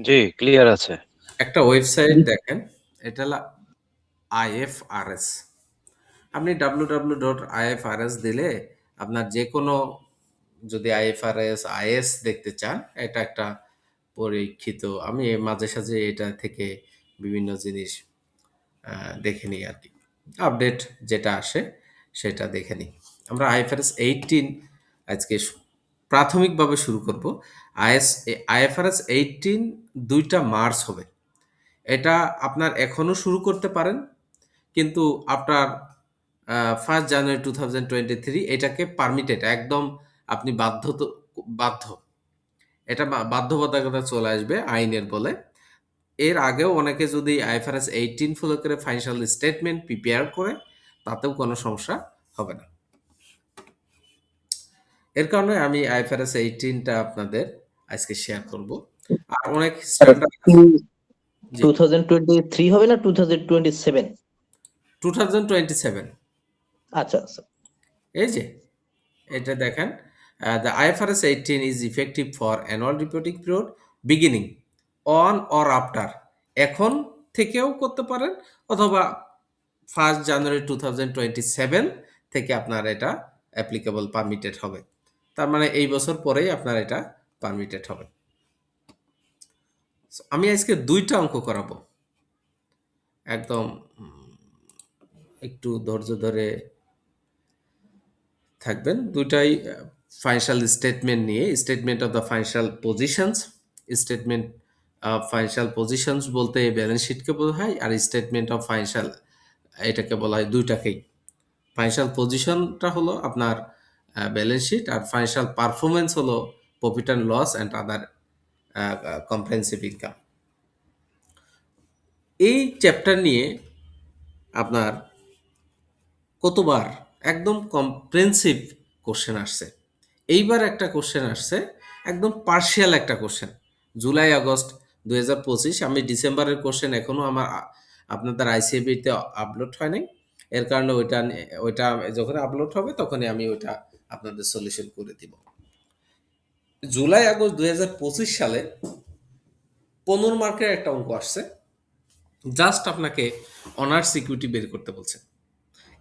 জি, clear আছে। একটা website দেখেন, এটা হলো আইএফআরএস। আপনি www.ifrs দিলে আপনার যে কোনো, যদি আইএফআরএস আইএস দেখতে চান, এটা একটা পরীক্ষিত। আমি মাঝে সাঝে এটা থেকে বিভিন্ন জিনিস দেখে নিই আর কি, আপডেট যেটা আসে সেটা দেখে নিই। আমরা আইএফআরএস 18 আজকে প্রাথমিকভাবে শুরু করব। আইএফআরএস 18 2 মার্চ হবে। এটা আপনার এখনো শুরু করতে পারেন, কিন্তু আপনার 1 জানুয়ারি 2023 এটাকে পারমিটেড, একদম আপনি বাধ্য, এটা বাধ্যবাধকতা চলে আসবে আইনের বলে। এর আগেও অনেকে যদি আইএফআরএস 18 ফলো করে ফাইন্যান্সিয়াল স্টেটমেন্ট প্রিপেয়ার করে, তাতেও কোনো সমস্যা হবে না। এর কারণে আমি আইএফআরএস 18টা আপনাদের আজকে শেয়ার করব। আর অনেক স্যার, স্ট্যান্ডার্ড, জি, 2023 হবে না 2027? 2027। আচ্ছা আচ্ছা। এই যে এটা দেখেন, the IFRS 18 is effective for annual reporting period beginning on or after. এখন থেকেও করতে পারেন, অথবা 1 জানুয়ারি 2027 থেকে আপনার এটা অ্যাপ্লিকেবল পারমিটেড হবে। তার মানে এই বছর পরেই আপনার এটা পারমিটেড হবে। So, আমি আজকে 2টা অঙ্ক করাবো, একদম একটু ধৈর্য ধরে থাকবেন। দুটাই ফাইন্যান্সিয়াল স্টেটমেন্ট নিয়ে, statement of the financial positions. Statement of financial positions বলতে ব্যালেন্স শিটকে বলা হয়, আর স্টেটমেন্ট অফ ফাইন্যান্সিয়াল এটাকে বলা হয়, দুইটাকেই। ফাইন্যান্সিয়াল পজিশনটা হলো আপনার ব্যালেন্স শিট, আর ফাইন্যান্সিয়াল পারফরমেন্স হলো profit and loss and other comprehensive income. এই চ্যাপ্টার নিয়ে আপনার কতবার একদম কম্প্রেহেনসিভ কোশ্চেন আসছে। এইবার একটা কোশ্চেন আসছে, একদম পার্শিয়াল একটা কোশ্চেন, জুলাই আগস্ট 2025। আমি ডিসেম্বরের কোশ্চেন এখনো আমার আপনাদের আইসিএবিতে আপলোড হয় নাই। এর কারণে ওইটা যখন আপলোড হবে তখনই আমি ওইটা আপনাদের সলিউশন করে দিব। জুলাই আগস্ট 2025 সালে 15 মার্কের একটা অঙ্ক আসছে, জাস্ট আপনাকে অনার্স ইকুইটি বের করতে বলছে।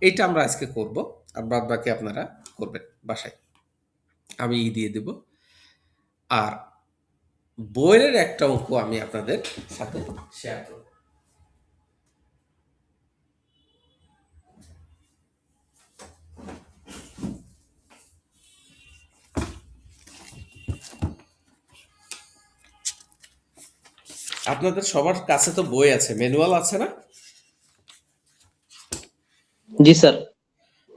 এইটা আমরা আজকে করব, আর বাদ বাকি আপনারা করবেন বাসায়, আমি দিয়ে দেব। আর বইয়ের একটা অঙ্ক আমি আপনাদের সাথে শেয়ার করব। আপনাদের সবার কাছে তো বই আছে, ম্যানুয়াল আছে না? জি স্যার।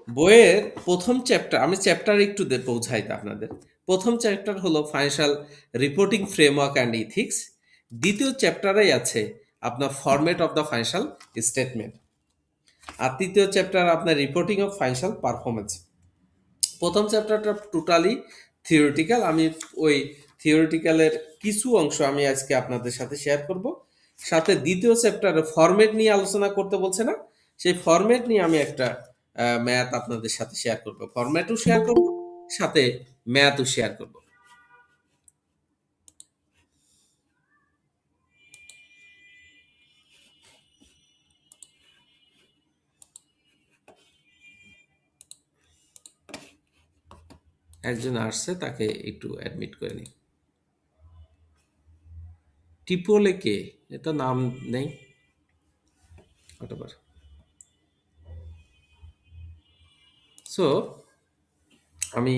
বইয়ের প্রথম চ্যাপ্টার, আমি চ্যাপ্টার একটু পৌঁছাই আপনাদের। প্রথম চ্যাপ্টার হলো financial reporting framework and ethics. দ্বিতীয় চ্যাপ্টারেই আছে আপনার format of the financial statement. আর তৃতীয় চ্যাপ্টার আপনার রিপোর্টিং অফ ফাইন্যান্সিয়াল পারফরমেন্স। প্রথম চ্যাপ্টারটা টোটালি থিওরিটিক্যাল। আমি ওই থিওরিটিক্যালের কিছু অংশ আমি আজকে আপনাদের সাথে শেয়ার করব। সাথে দ্বিতীয় চ্যাপ্টারে ফরম্যাট নিয়ে আলোচনা করতে বলছে না, সেই ফরম্যাট নিয়ে আমি একটা ম্যাথ আপনাদের সাথে শেয়ার করব, ফরম্যাটও শেয়ার করব, সাথে ম্যাথও শেয়ার করব। একজন আসছে, তাকে একটু অ্যাডমিট করে নিই। টিপোলে কে? এটা নাম নেই, হোয়াটএভার। সো আমি,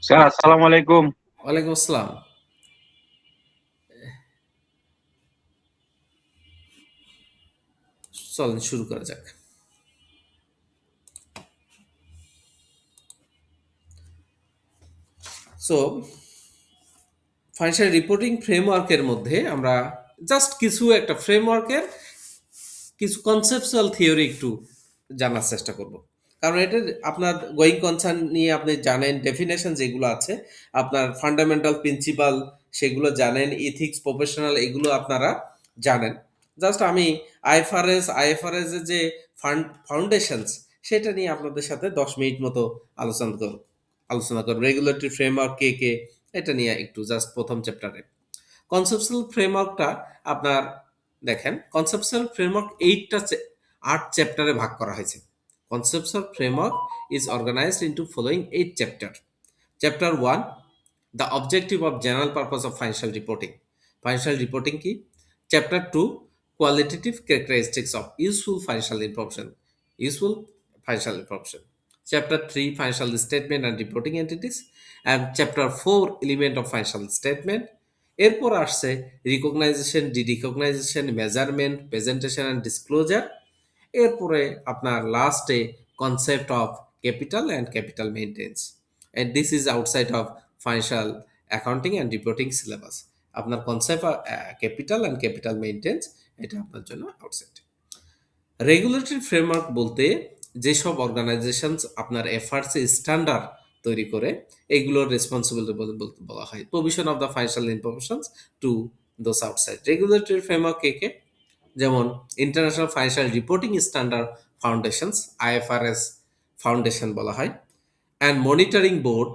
স্যার আসসালামু আলাইকুম। ওয়ালাইকুম আসসালাম। চলেন শুরু করা যাক। সো ফাইন্যান্সিয়াল রিপোর্টিং ফ্রেমওয়ার্কের মধ্যে আমরা জাস্ট কিছু একটা ফ্রেমওয়ার্কের কিছু কনসেপচুয়াল থিওরি একটু জানার চেষ্টা করব। কারণ এটা আপনার গোয়িং কনসার্ন নিয়ে আপনি জানেন, ডেফিনেশন যেগুলো আছে, আপনার ফান্ডামেন্টাল প্রিন্সিপাল সেগুলো জানেন, ইথিক্স প্রফেশনাল এগুলো আপনারা জানেন। জাস্ট আমি আইএফআরএস এর যে ফাউন্ডেশনস, সেটা নিয়ে আপনাদের সাথে 10 মিনিট মতো আলোচনা করব। রেগুলেটরি ফ্রেমওয়ার্ক কে কে, এটা নিয়ে একটু জাস্ট প্রথম চ্যাপ্টারে। কনসেপচুয়াল ফ্রেমওয়ার্কটা আপনার দেখেন, কনসেপচুয়াল ফ্রেমওয়ার্ক 8 চ্যাপ্টারে ভাগ করা হয়েছে। Conceptual framework is organized into following 8 chapter. Chapter 1, the objective of general purpose of financial reporting. Financial reporting কি? Chapter 2, qualitative characteristics of useful financial information. Useful financial information. Chapter 3, financial statement and reporting entities. And chapter 4, element of financial statement. এরপর আসছে recognition, derecognition, measurement, presentation and disclosure. এরপরে আপনার লাস্টে concept of capital and capital maintenance. And this is outside of financial accounting and reporting syllabus. আপনার concept capital and capital maintenance এটা আপনার জন্য outside. Regulatory framework বলতে যেসব অর্গানাইজেশনস আপনার এফআরসি স্ট্যান্ডার্ড তৈরি করে, এগুলোর রেসপন্সিবিলিটি বলতে বলা হয় provision of the financial information to those outside. Regulatory framework কে যেমন international financial reporting standard foundations, IFRS foundation বলা হয়। And monitoring board,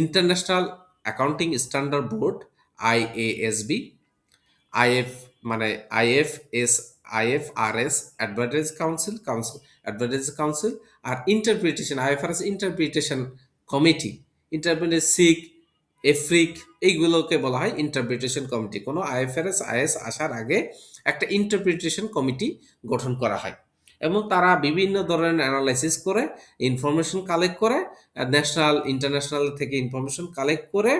international accounting standard board, IASB. IF মানে IFRS advisory council advisory council. আর interpretation, IFRS interpretation committee, interpretation SIC, IFRIC, এইগুলোকে বলা হয় interpretation committee. কোনো আইএফআরএস আইএস আসার আগে একটা ইন্টারপ্রিটেশন কমিটি গঠন করা হয় এবং তারা বিভিন্ন ধরনের অ্যানালাইসিস করে, ইনফরমেশন কালেক্ট করে, ন্যাশনাল ইন্টারন্যাশনাল থেকে ইনফরমেশন কালেক্ট করে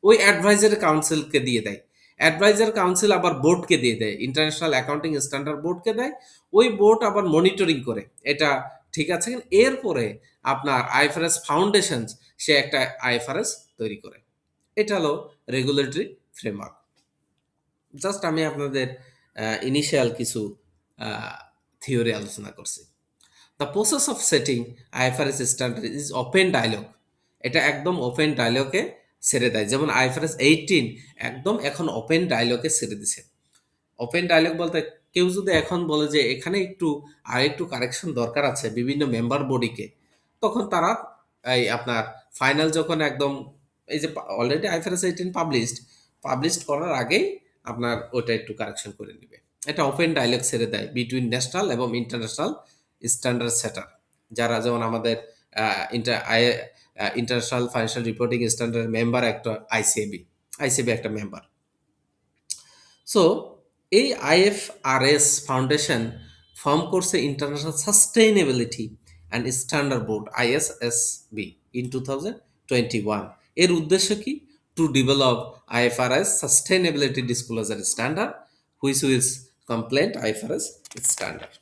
ওই অ্যাডভাইজারি কাউন্সিলকে দিয়ে দেয়। অ্যাডভাইজার কাউন্সিল আবার বোর্ডকে দিয়ে দেয়, ইন্টারন্যাশনাল অ্যাকাউন্টিং স্ট্যান্ডার্ড বোর্ডকে দেয়। ওই বোর্ড আবার মনিটরিং করে এটা ঠিক আছে। এরপরে আপনার আইএফআরএস ফাউন্ডেশন সে একটা আইএফআরএস তৈরি করে। এটা হলো রেগুলেটরি ফ্রেমওয়ার্ক। জাস্ট আমি আপনাদের ইনিশিয়াল কিছু থিওরি আলোচনা করছি। The process of setting IFRS standard is open dialogue. এটা একদম ওপেন ডায়লগে ছেড়ে দেয়। যেমন আইএফআরএস 18 একদম এখন ওপেন ডায়লগে ছেড়ে দিছে। ওপেন ডায়লগ বলতে কেউ যদি এখন বলে যে এখানে একটু কারেকশন দরকার আছে বিভিন্ন মেম্বার বডিকে, তখন তারা এই আপনার ফাইনাল যখন একদম এই যে অলরেডি আইএফআরএস 18 পাবলিশড করার আগেই আপনার ওটা একটু কারেকশন করে নেবে। এটা ওপেন ডায়লগ ছেড়ে দেয় বিটুইন ন্যাশনাল এবং ইন্টারন্যাশনাল স্ট্যান্ডার্ড সেটার, যারা যেমন আমাদের international financial reporting standard member একটা আইসিএবি একটা মেম্বার। সো এই আইএফআরএস ফাউন্ডেশন ফর্ম করছে international sustainability and standard board ISSB in 2021। এর উদ্দেশ্য কি? To develop IFRS sustainability disclosure standard which with compliant IFRS standard.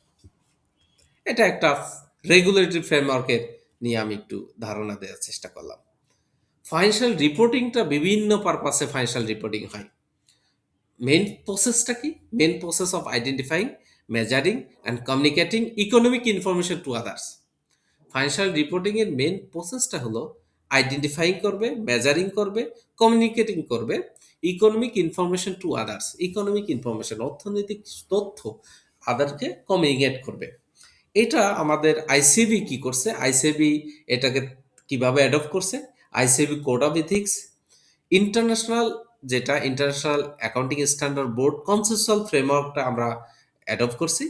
এটা একটা রেগুলেটরি ফ্রেমওয়ার্কের নিয়ে আমি একটু ধারণা দেওয়ার চেষ্টা করলাম। ফাইন্যান্সিয়াল রিপোর্টিংটা বিভিন্ন পারপাসে ফাইন্যান্সিয়াল রিপোর্টিং হয়। মেইন প্রসেসটা কি? Main process of identifying, measuring and communicating economic information to others. Financial reporting এর মেইন প্রসেসটা হলো আইডেন্টিফাইং করবে, মেজারিং করবে, কমিউনিকেটিং করবে economic information to others. Economic information অর্থনৈতিক তথ্য আদারকে কমিউনিকেট করবে। এটা আমাদের আইসিবি কি করছে? আইসিবি এটাকে কিভাবে অ্যাডপ্ট করছে? ICB code of ethics, international international accounting standard board conceptual ফ্রেমওয়ার্কটা আমরা অ্যাডপ্ট করছি।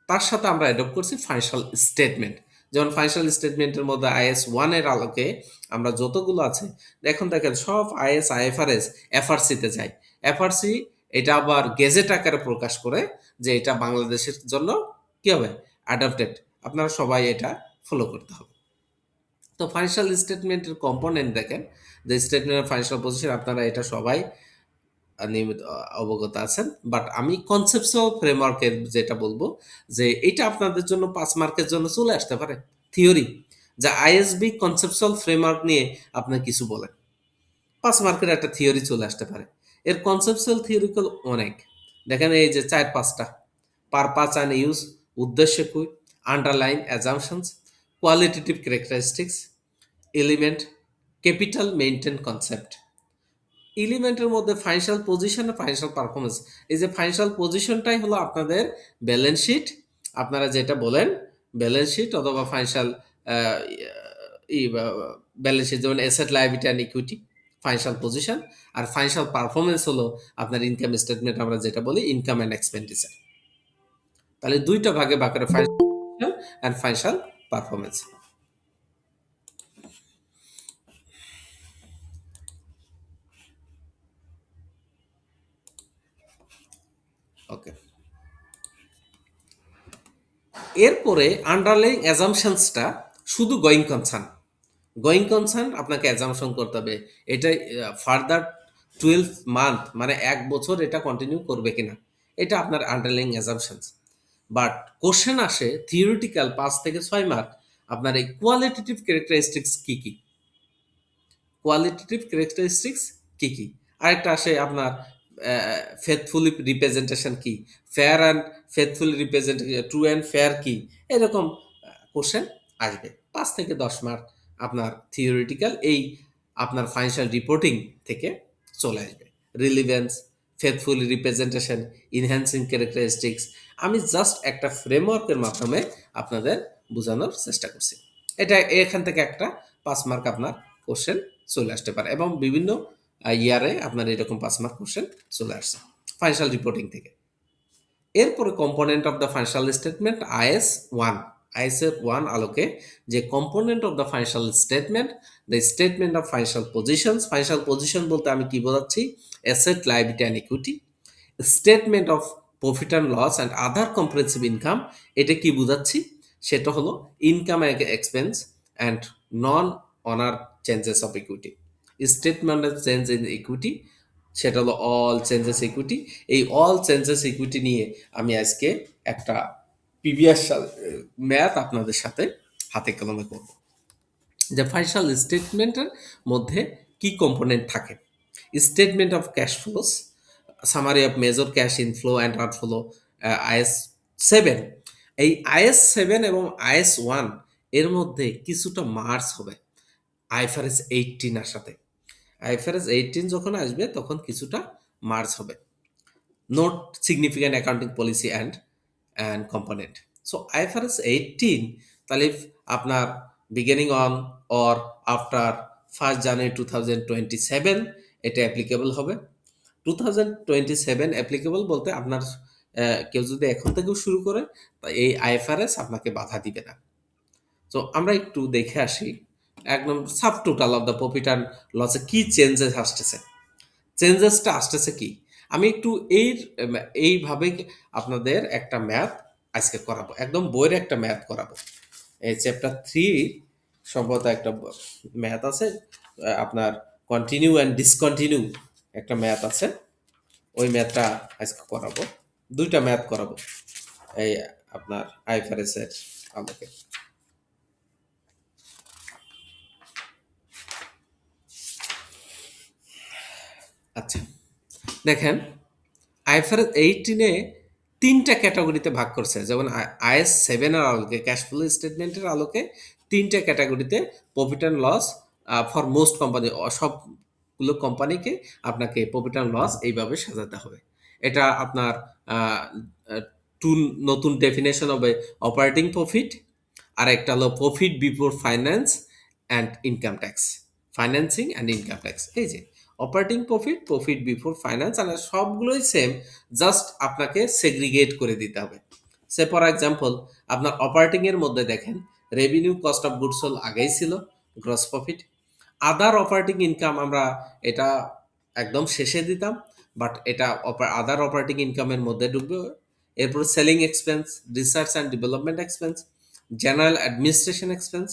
তার সাথে আমরা অ্যাডপ্ট করছি ফাইন্যান্সিয়াল স্টেটমেন্ট। যেমন ফাইন্যান্সিয়াল স্টেটমেন্টের মধ্যে আইএস 1 এর আলোকে আমরা যতগুলো আছে দেখেন সব আইএস আইএফআরএস এফআরসিতে যায়। এফআরসি এটা আবার গেজেট আকারে প্রকাশ করে যে এটা বাংলাদেশের জন্য কি হবে? অ্যাডাপ্টেড। আপনারা সবাই এটা ফলো করতে হবে। তো ফাইন্যান্সিয়াল স্টেটমেন্টের কম্পোনেন্ট দেখেন, যে স্টেটমেন্ট অফ ফাইন্যান্সিয়াল পজিশন আপনারা এটা সবাই নিয়মিত অবগত আছেন। বাট আমি কনসেপচুয়াল ফ্রেমওয়ার্কের যেটা বলবো যে এটা আপনাদের জন্য 5 মার্কের জন্য চলে আসতে পারে থিওরি। যা আইএসবি কনসেপচুয়াল ফ্রেমওয়ার্ক নিয়ে আপনি কিছু বলেন, 5 মার্কের একটা থিওরি চলে আসতে পারে। এর কনসেপচুয়াল থিওরিক্যাল অনেক। দেখেন এই যে 4-5টা: পারপাস অ্যান্ড ইউজ, উদ্দেশ্য কি, underline assumptions, qualitative characteristics, element, capital maintain concept. এলিমেন্টের মধ্যে ফাইন্যান্সিয়াল পজিশন আর ফাইন্যান্সিয়াল পারফরমেন্স। এই যে ফাইন্যান্সিয়াল পজিশনটাই হলো আপনাদের ব্যালেন্স শিট, আপনারা যেটা বলেন ব্যালেন্স শিট অথবা ফাইন্যান্সিয়াল ব্যালেন্স শিট, যেমন asset liability and equity, financial position, আর ফাইন্যান্সিয়াল পারফরমেন্স হলো আপনার ইনকাম স্টেটমেন্ট, আমরা যেটা বলি ইনকাম অ্যান্ড এক্সপেন্ডিচার। তাহলে দুইটা ভাগে ভাগ করে ফাইন্যান্সিয়াল অ্যান্ড ফাইন্যান্সিয়াল পারফরমেন্স। ওকে, এরপরে আন্ডারলাইং অ্যাজাম্পশনসটা শুধু গোয়িং কনসার্ন আপনাকে অ্যাজাম্পশন করতে হবে এটা ফার্দার 12 মান্থ মানে 1 বছর এটা কন্টিনিউ করবে কিনা, এটা আপনার আন্ডারলাইং অ্যাজাম্পশনস। বাট কোশ্চেন আসে থিওরিটিক্যাল 5 থেকে 6 মার্ক, আপনার এই কোয়ালিটেটিভ ক্যারেক্টারিস্টিক্স কি কি, কোয়ালিটেটিভ ক্যারেক্টারিস্টিক্স কি কি। আরেকটা আসে আপনার ফেথফুলি রিপ্রেজেন্টেশন কি, fair and faithfully representation, true and fair কি, এরকম কোশ্চেন আসবে। 5 থেকে 10 মার্ক আপনার থিওরিটিক্যাল এই আপনার ফাইন্যান্সিয়াল রিপোর্টিং থেকে চলে আসবে। Relevance, faithfully representation, enhancing characteristics, আমি জাস্ট একটা ফ্রেমওয়ার্কের মাধ্যমে আপনাদের বোঝানোর চেষ্টা করছি। এটা এখান থেকে একটা 5 মার্ক আপনার কোশ্চেন চলে আসতে পারে, এবং বিভিন্ন ইয়ারে আপনার এরকম 5 মার্ক কোশ্চেন চলে আসছে ফাইন্যান্সিয়াল রিপোর্টিং থেকে। এরপরে component of the financial statement is 1 আলোকে যে component of the financial statement, the statement of financial positions, financial position বলতে আমি কি বোঝাচ্ছি, asset, liability and equity. Statement of profit and loss and other comprehensive income, এটা কি বোঝাচ্ছি, সেটা হলো income expense and non owner changes of equity. Statement of change in equity, সেটা হলো অল চেঞ্জেস ইকুইটি। এই অল চেঞ্জেস ইকুইটি নিয়ে আমি আজকে একটা প্রিভিয়াস ম্যাথ আপনাদের সাথে হাতে কলমে করব, যে ফাইন্যান্সিয়াল স্টেটমেন্টের মধ্যে কি কম্পোনেন্ট থাকে। Statement of cash flows, summary of major cash inflow and outflow, IS 7। এই IS 7 এবং IS 1 এর মধ্যে কিছুটা মার্জ হবে IFRS 18 এর সাথে। IFRS 18 যখন আসবে তখন কিছুটা মার্জ হবে। Note significant accounting policy and component. So IFRS 18 তাহলে আপনার বিগিনিং অন অর আফটার 1 জানুয়ারি 2027 এটা অ্যাপ্লিকেবল হবে। 2027 অ্যাপ্লিকেবল বলতে আপনার কেউ যদি এখন থেকেও শুরু করে এই IFRS আপনাকে বাধা দিবে না। তো আমরা একটু দেখে আসি একদম sub total of the profit and লসে কি চেঞ্জেস আসতেছে, চেঞ্জেসটা আসতেছে কি। আমি একটু এইভাবে আপনাদের একটা ম্যাথ আজকে করাবো, একদম বইয়ের একটা ম্যাথ করাবো। এই চ্যাপ্টার 3 সম্ভবত একটা ম্যাথ আছে আপনার কন্টিনিউ অ্যান্ড ডিসকন্টিনিউ একটা ম্যাথ আছে, ওই ম্যাথটা আজকে করাবো। 2টা ম্যাথ করাবো এই আপনার IFRS এর আলোকে। আচ্ছা দেখেন, IFRS 18-এ 3টা ক্যাটাগরিতে ভাগ করছে, যেমন IS 7 এর আলোকে ক্যাশ ফ্লো স্টেটমেন্টের আলোকে 3টা ক্যাটাগরিতে profit and loss for most company, সবগুলো কোম্পানিকে আপনাকে প্রফিট অ্যান্ড লস এইভাবে সাজাতে হবে। এটা আপনার টু নতুন ডেফিনেশন হবে অপারেটিং প্রফিট, আর একটা হলো profit before finance and income tax, financing and income tax. এই যে operating profit, profit before finance, আর সবগুলোই সেম, জাস্ট আপনাকে সেগ্রিগেট করে দিতে হবে। সে ফর এক্সাম্পল আপনার অপারেটিং এর মধ্যে দেখেন revenue, cost of goods sold আগেই ছিল, gross profit. Other operating income আমরা এটা একদম শেষে দিতাম, বাট এটা আদার অপারেটিং ইনকামের মধ্যে ঢুকবে। এরপর selling expense, research and development expense, general administration expense,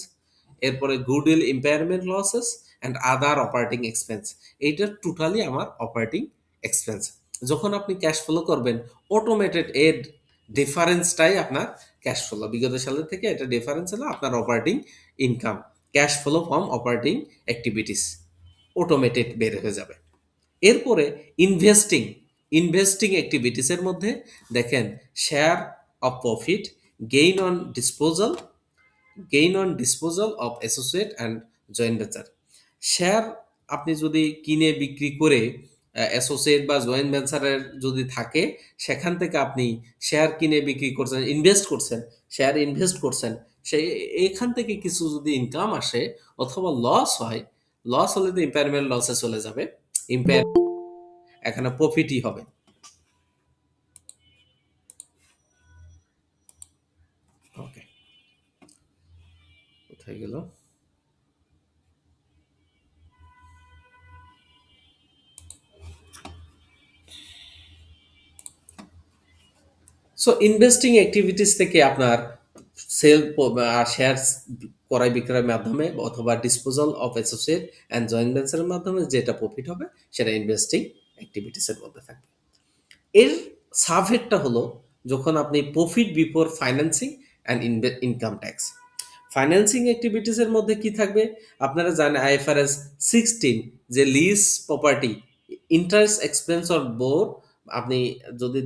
এরপরে goodwill impairment losses and other operating expense. এইটা টোটালি আমার অপারেটিং এক্সপেন্স। যখন আপনি ক্যাশ ফ্লো করবেন অটোমেটেড এর ডিফারেন্সটাই আপনার ক্যাশ ফ্লো, বিগত সালের থেকে এটা ডিফারেন্স হলো আপনার operating income, cash flow from operating activities automated বের হয়ে যাবে। এরপরে ইনভেস্টিং অ্যাক্টিভিটিসের মধ্যে দেখেন share of profit, gain on disposal, of associate and joint venture. Share আপনি যদি কিনে বিক্রি করে অ্যাসোসিয়েট বা জয়েন্ট ভেঞ্চারের যদি থাকে, সেখান থেকে আপনি শেয়ার কিনে বিক্রি করছেন, শেয়ার ইনভেস্ট করছেন, সেই এখান থেকে কিছু যদি ইনকাম আসে অথবা লস হয়, লস হলে তো ইম্পায়ারমেন্ট লসে চলে যাবে, ইম্পায়ার এখানে প্রফিটই হবে। ওকে, কোথায় গেল? সো ইনভেস্টিং অ্যাক্টিভিটিস থেকে আপনার সেল শেয়ার ক্রয় বিক্রয়ের মাধ্যমে অথবা disposal of associate and joint ভেঞ্চারের মাধ্যমে যেটা প্রফিট হবে সেটা ইনভেস্টিং অ্যাক্টিভিটিসের মধ্যে থাকবে। এর সাবহেডটা হলো যখন আপনি profit before financing and income tax. Financing অ্যাক্টিভিটিসের মধ্যে কি থাকবে? আপনারা জানেন আইএফআরএস 16 যে lease property interest expense or bore, আপনি যদি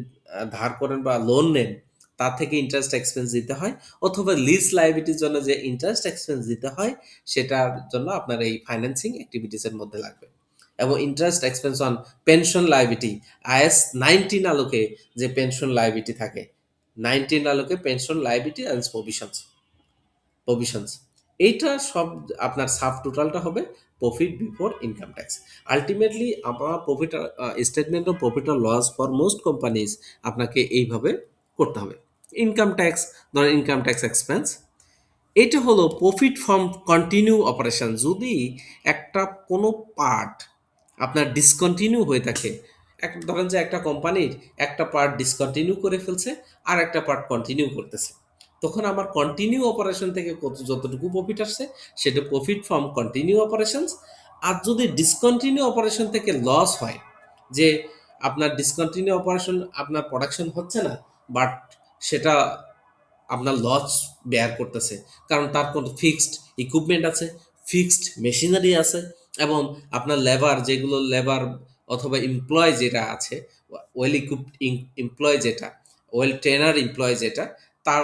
ধার করেন বা লোন নেন তার থেকে ইন্টারেস্ট এক্সপেন্স দিতে হয়, অথবা লিজ লাইবিলিটির জন্য যে ইন্টারেস্ট এক্সপেন্স দিতে হয় সেটার জন্য আপনার এই ফাইন্যান্সিং অ্যাক্টিভিটিসের মধ্যে লাগবে। এবং interest expense on pension liability, is 19 আলোকে যে পেনশন লাইবিলিটি থাকে, 19 আলোকে পেনশন লাইবিলিটি অ্যান্ড প্রভিশনস, এইটা সব আপনার সাব টোটালটা হবে profit before income tax. Ultimately আপনার প্রফিট স্টেটমেন্ট অফ প্রফিট আর লস ফর মোস্ট কোম্পানিজ আপনাকে এইভাবে করতে হবে। ইনকাম ট্যাক্স, ধরেন ইনকাম ট্যাক্স এক্সপেন্স, এটা হলো প্রফিট ফ্রম কন্টিনিউ অপারেশন। যদি একটা কোনো পার্ট আপনার ডিসকন্টিনিউ হয়ে থাকে, ধরেন যে একটা কোম্পানির একটা পার্ট ডিসকন্টিনিউ করে ফেলছে আর একটা পার্ট কন্টিনিউ করতেছে, তখন আমার কন্টিনিউ অপারেশন থেকে যতটুকু প্রফিট আসছে সেটা প্রফিট ফ্রম কন্টিনিউ অপারেশনস। আর যদি ডিসকন্টিনিউ অপারেশন থেকে লস হয়, যে আপনার ডিসকন্টিনিউ অপারেশন আপনার প্রোডাকশন হচ্ছে না বাট সেটা আপনার লস বেয়ার করতেছে, কারণ তার কোনো ফিক্সড ইকুইপমেন্ট আছে, ফিক্সড মেশিনারি আছে, এবং আপনার লেবার যেগুলো লেবার অথবা এমপ্লয় যেটা আছে, ওয়েল ইকুইপড এমপ্লয় যেটা, ওয়েল ট্রেনার এমপ্লয় যেটা, তার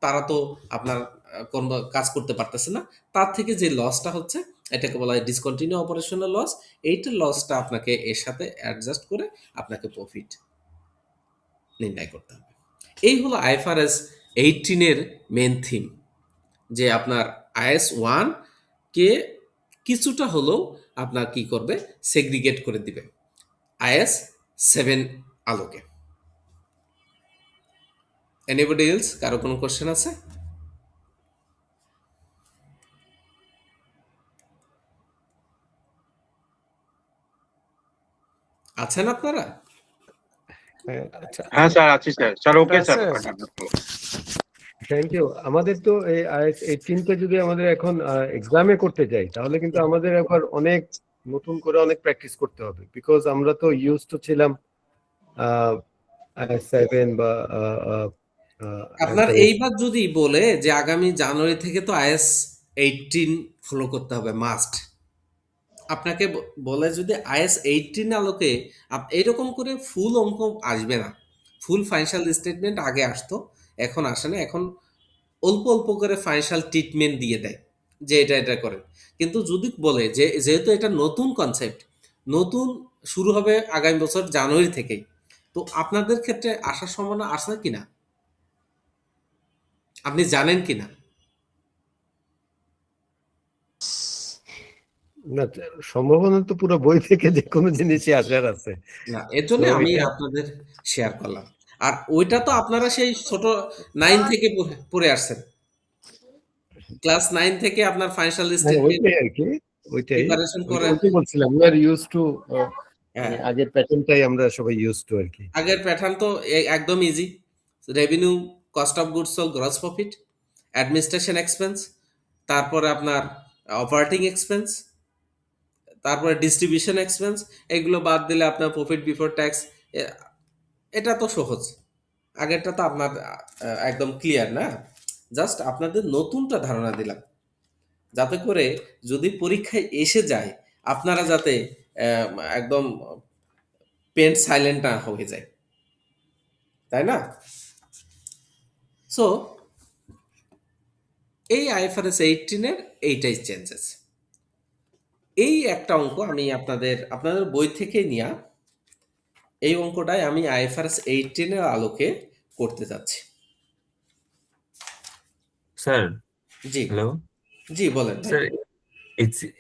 তারা তো আপনার কোনো কাজ করতে পারতেছে না, তার থেকে যে লসটা হচ্ছে এটাকে বলা হয় ডিসকন্টিনিউ অপারেশনাল লস। এইটার লসটা আপনাকে এর সাথে অ্যাডজাস্ট করে আপনাকে প্রফিট নির্ণয় করতে হবে। এই হলো আইএফআরএস 18 মেন থিম, যে আপনার আইএস 1 কে কিছুটা হলেও আপনার কি করবে, সেগ্রিগেট করে দিবে আইএস 7 আলোকে। এনিবডি এলস, কারো কোনো কোশ্চেন আছে? আছেন আপনারা? আচ্ছা, হ্যাঁ স্যার, আছি sir. Sir okay sir. Sir thank you. আমাদের তো এই আইএস 18 কে যদি আমাদের এখন এক্সামে করতে যাই তাহলে কিন্তু আমাদের একবার অনেক নতুন করে অনেক প্র্যাকটিস করতে হবে, বিকজ আমরা তো ইউজ তো ছিলাম আইএস 7 বা আপনার এইবার যদি বলে যে আগামী জানুয়ারি থেকে তো আইএস 18 ফলো করতে হবে মাস্ট, আপনাকে বলে যদি আইএস 18 আলোকে এরকম করে ফুল অঙ্ক আসবে না, ফুল ফাইন্যান্সিয়াল স্টেটমেন্ট আগে আসতো, এখন আসে না, এখন অল্প অল্প করে ফাইন্যান্সিয়াল ট্রিটমেন্ট দিয়ে দেয় যে এটা এটা করেন। কিন্তু যদি বলে যে যেহেতু এটা নতুন কনসেপ্ট, নতুন শুরু হবে আগামী বছর জানুয়ারি থেকেই, তো আপনাদের ক্ষেত্রে আসার সম্ভাবনা আছে কিনা, আপনি জানেন কিনা? না, সম্ভাবনা তো পুরো বই থেকে যে কোনো জিনিসই আসার আছে। না, এর জন্য তো আমি এটা আপনাদের শেয়ার করলাম। আর ওইটা তো আপনারা সেই ছোট 9 থেকে পড়ে আসছেন, ক্লাস 9 থেকে আপনার ফাইন্যান্সিয়াল হ্যাঁ, স্টেটমেন্ট ওইটাই আর কি, ওইটাই প্রিপারেশন করে। ওইটাই বলছিলাম, উই আর ইউজ টু, হ্যাঁ, আগের প্যাটার্নটাই আমরা সবাই ইউজ টু আর কি। আগের প্যাটার্ন তো একদম easy, revenue, cost of goods sold, gross profit, administration expense, তারপরে আপনার অপারেটিং এক্সপেন্স, তারপরে ডিস্ট্রিবিউশন এক্সপেন্স, এগুলো বাদ দিলে আপনার প্রফিট বিফোর ট্যাক্স। এটা তো সহজ, আগেরটা তো আপনার একদম ক্লিয়ার না, জাস্ট আপনাদের নতুনটা ধারণা দিলাম যাতে করে যদি পরীক্ষায় এসে যায় আপনারা যাতে আহ, একদম পেন সাইলেন্ট না হয়ে যায়, তাই না? সো এই আইএফআরএস 18 এইটাই চেঞ্জেস। এই একটা অঙ্ক আমি আপনাদের বই থেকে নিয়া, এই অঙ্কটাই আমি আইএফআরএস 18 আলোকে করতে যাচ্ছি। স্যার, জি হ্যালো জি, বলেন ভাই। স্যার,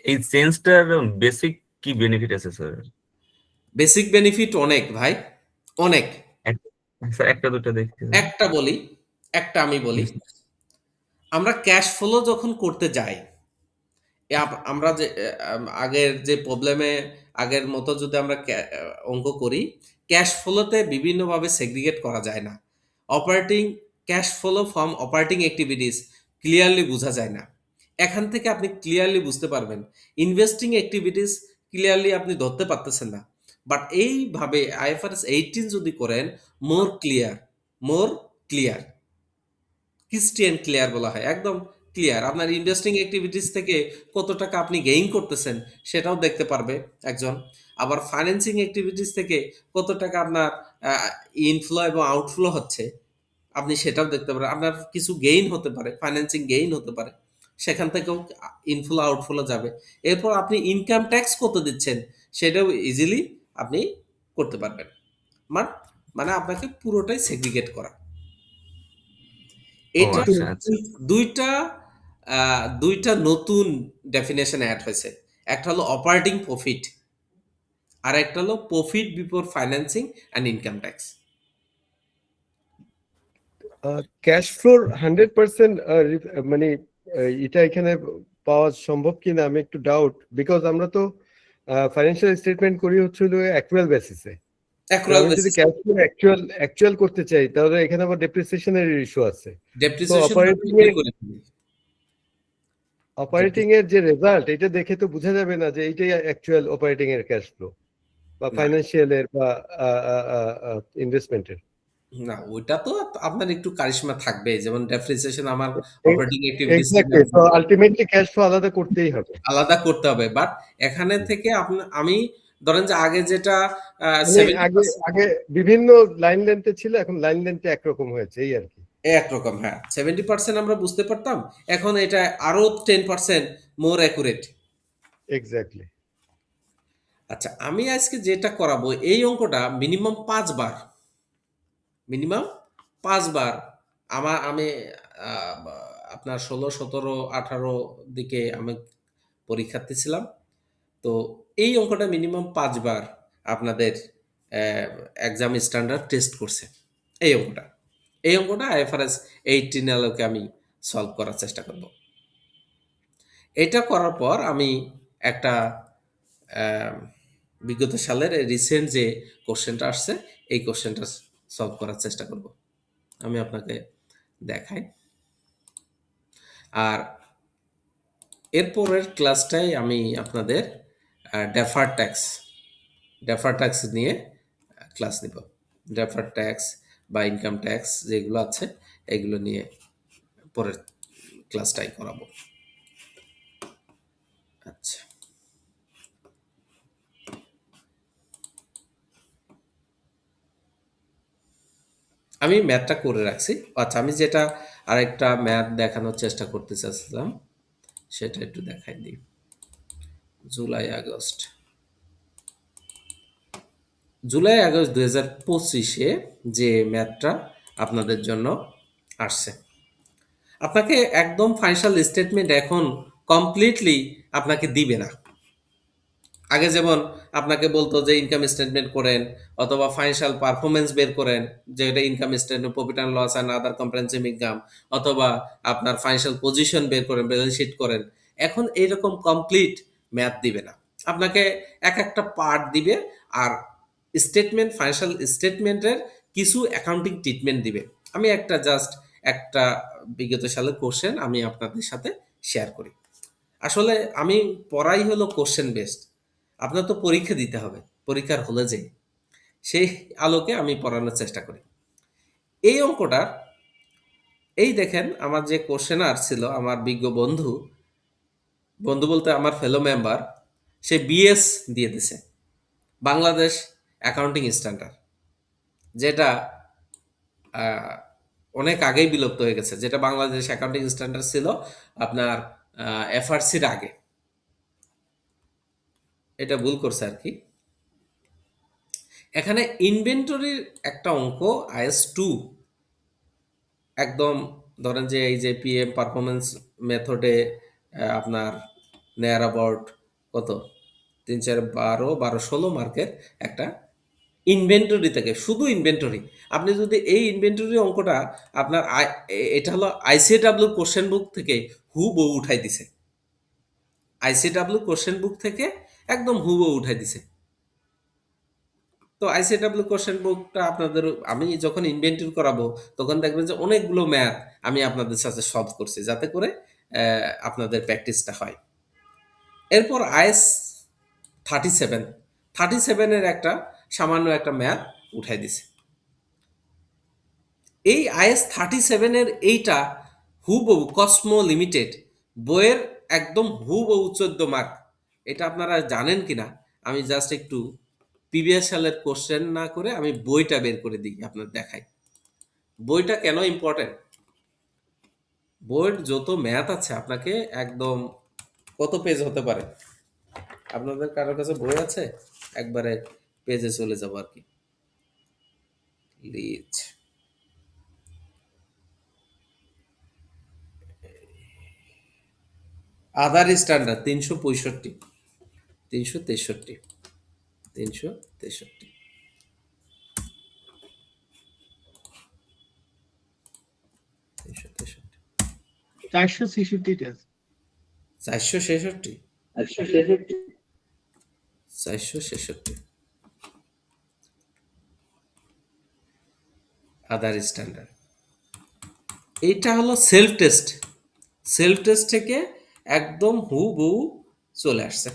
এই চেঞ্জটার বেসিক কি বেনিফিট আছে স্যার? বেসিক বেনিফিট অনেক ভাই, অনেক। স্যার একটা দুটো দেখতে একটা বলি, একটা আমি বলি। আমরা ক্যাশ ফ্লো যখন করতে যাই, আমরা যে আগের যে প্রবলেমে আগের মতো যদি আমরা অঙ্ক করি, ক্যাশ ফ্লোতে বিভিন্নভাবে সেগ্রিগেট করা যায় না। Operating cash flow from operating activities clearly বোঝা যায় না। এখান থেকে আপনি ক্লিয়ারলি বুঝতে পারবেন। ইনভেস্টিং অ্যাক্টিভিটিস ক্লিয়ারলি আপনি ধরতে পারতেছেন না। বাট এইভাবে আইএফআরএস 18 যদি করেন, মোর ক্লিয়ার, মোর ক্লিয়ার, ক্রিস্টিয়ান ক্লিয়ার বলা হয়, একদম ক্লিয়ার। আপনার ইনভেস্টিং অ্যাক্টিভিটিস থেকে কত টাকা আপনি গেইন করতেছেন সেটাও দেখতে পারবে একজন। আবার ফাইন্যান্সিং অ্যাক্টিভিটিস থেকে কত টাকা আপনার ইনফ্লো এবং আউটফ্লো হচ্ছে আপনি সেটাও দেখতে পারেন। আপনার কিছু গেইন হতে পারে, ফাইন্যান্সিং গেইন হতে পারে, সেখান থেকেও ইনফ্লো আউটফ্লো যাবে। এরপর আপনি ইনকাম ট্যাক্স কত দিচ্ছেন সেটাও ইজিলি আপনি করতে পারবেন। মানে আপনাকে পুরোটাই সেগ্রিগেট করা। ও এটা আচ্ছা আচ্ছা। দুইটা দুইটা নতুন ডেফিনেশন অ্যাড হয়েছে। একটা হলো অপারেটিং প্রফিট, আর একটা হলো profit before financing and income tax. Cash floor 100% মানে এটা এখানে পাওয়া সম্ভব কিনা আমি একটু ডাউট, বিকজ আমরা তো ফাইন্যান্সিয়াল স্টেটমেন্ট করি হচ্ছে অ্যাকচুয়াল বেসিসে। আমি যদি ক্যাশ ফ্লো অ্যাকচুয়াল করতে চাই তাহলে এখানে আবার ডেপ্রিসিয়েশনের ইস্যু আছে। অপারেটিং এর যে রেজাল্ট এটা দেখে তো বোঝা যাবে না যে এইটাই অ্যাকচুয়াল অপারেটিং এর ক্যাশ ফ্লো বা ফাইন্যান্সিয়াল এর বা ইনভেস্টমেন্টের। না, ওইটা তো আপনার একটু কারিশমা থাকবে, যেমন ডেপ্রিসিয়েশন আমার operating activities exactly, so ultimately cash flow আলাদা করতেই হবে, আলাদা করতে হবে। বাট এখানে থেকে আমি ধরেন যে আগে যেটা আগে বিভিন্ন লাইন লেন্থে ছিল, এখন লাইন লেন্থে একরকম হয়েছে এই আর কি। একরকম, হ্যাঁ 70% আমরা বুঝতে পারতাম, এখন এটা আরো 10% মোর অ্যাকুরেট। এক্স্যাক্টলি। আচ্ছা, আমি আজকে যেটা করাবো এই অঙ্কটা মিনিমাম 5 বার, মিনিমাম 5 বার আমি আপনার 16, 17, 18 দিকে আমি পরীক্ষার্থী ছিলাম। তো এই অঙ্কটা মিনিমাম 5 বার আপনাদের এক্সাম স্ট্যান্ডার্ড টেস্ট করছে। এই অঙ্কটা আইএফআরএস 18 আলোকে আমি সলভ করার চেষ্টা করব। এটা করার পর আমি একটা বিগত সালের রিসেন্ট যে কোশ্চেনটা আসছে এই কোশ্চেনটা সলভ করার চেষ্টা করব। আমি আপনাকে দেখাই। আর এরপরের ক্লাসটাই আমি আপনাদের ডেফার্ড ট্যাক্স নিয়ে ক্লাস নিব। ডেফার্ড ট্যাক্স বা ইনকাম ট্যাক্স যেগুলো আছে এগুলো নিয়ে পরের ক্লাসটাই করাবো। আচ্ছা, আমি ম্যাথটা করে রাখছি। আচ্ছা, আমি যেটা আরেকটা ম্যাথ দেখানোর চেষ্টা করতে চাচ্ছিলাম সেটা একটু দেখাই দিই। জুলাই আগস্ট 2025-এ যে ম্যাথটা আপনাদের জন্য আসছে, আপনাকে একদম ফাইন্যান্সিয়াল স্টেটমেন্ট এখন কমপ্লিটলি আপনাকে দিবে না। আগে যেমন আপনাকে বলতো যে ইনকাম স্টেটমেন্ট করেন অথবা ফাইন্যান্সিয়াল পারফরমেন্স বের করেন, যেটা income statement, profit and loss and other comprehensive income, অথবা আপনার ফাইন্যান্সিয়াল পজিশন বের করেন, ব্যালেন্স শিট করেন। এখন এইরকম কমপ্লিট ম্যাথ দিবে না, আপনাকে এক একটা পার্ট দিবে আর স্টেটমেন্ট, ফাইন্যান্সিয়াল স্টেটমেন্টের কিছু অ্যাকাউন্টিং ট্রিটমেন্ট দিবে। আমি একটা বিগত সালের কোশ্চেন আমি আপনাদের সাথে শেয়ার করি। আসলে আমি পড়াই হলো কোশ্চেন বেসড, আপনার তো পরীক্ষা দিতে হবে, পরীক্ষার হলে যে সেই আলোকে আমি পড়ানোর চেষ্টা করি। এই অঙ্কটার এই দেখেন, আমার যে কোশ্চেনার ছিল, আমার বিজ্ঞ বন্ধু বলতে আমার ফেলো মেম্বার, সে বিএস দিয়ে দিছে, বাংলাদেশ অ্যাকাউন্টিং স্ট্যান্ডার্ড, যেটা অনেক আগেই বিলুপ্ত হয়ে গেছে। যেটা বাংলাদেশ অ্যাকাউন্টিং স্ট্যান্ডার্ড ছিল আপনার এফআরসির আগে। এটা ভুল করছে আর কি। এখানে ইনভেন্টরির একটা অঙ্ক IS2, একদম ধরেন যে এই যে পিএম পারফরমেন্স মেথডে আপনার নেয়ার অ্যাবাউট কত 3 4 12 12 16 মার্কের একটা ইনভেন্টরি থেকে, শুধু ইনভেন্টরি। আপনি যদি এই ইনভেন্টরি অঙ্কটা আপনার এটা হলো আইসিএডব্লিউ কোশ্চেন বুক থেকে হুবহু উঠাই দিছে, আইসিডব্লিউ কোশ্চেন বুক থেকে একদম হুবহু উঠাই দিছে। তো আইসিডব্লিউ কোশ্চেন বুকটা আপনাদের আমি যখন ইনভেন্টরি করাবো তখন দেখবেন যে অনেকগুলো ম্যাথ আমি আপনাদের সাথে সলভ করছি, যাতে করে আপনাদের প্র্যাকটিসটা হয়। এরপর আইএস 37 একটা সামান্য একটা ম্যাথ উঠাই দিছে। এই আইএস 37 এইটা হুবহু কসমো লিমিটেড বইয়ের একদম হুবহু 14 মার্ক। এটা আপনারা জানেন কিনা আমি জাস্ট একটু প্রিভিয়াস সালের কোশ্চেন না করে আমি বইটা বের করে দিই, আপনার দেখাই বইটা কেন ইম্পর্টেন্ট। বইয়ের যত ম্যাথ আছে আপনাকে একদম কত পেজ হতে পারে, আপনাদের কারোর কাছে বই আছে? একবারে পেজে চলে যাবো আর কি। লিচ আদার স্ট্যান্ডার্ড 365 363 363 363 466 466 166 466 আদার স্ট্যান্ডার্ড। এইটা হলো সেলফ টেস্ট, সেলফ টেস্ট থেকে একদম হুবহু চলে আসছে।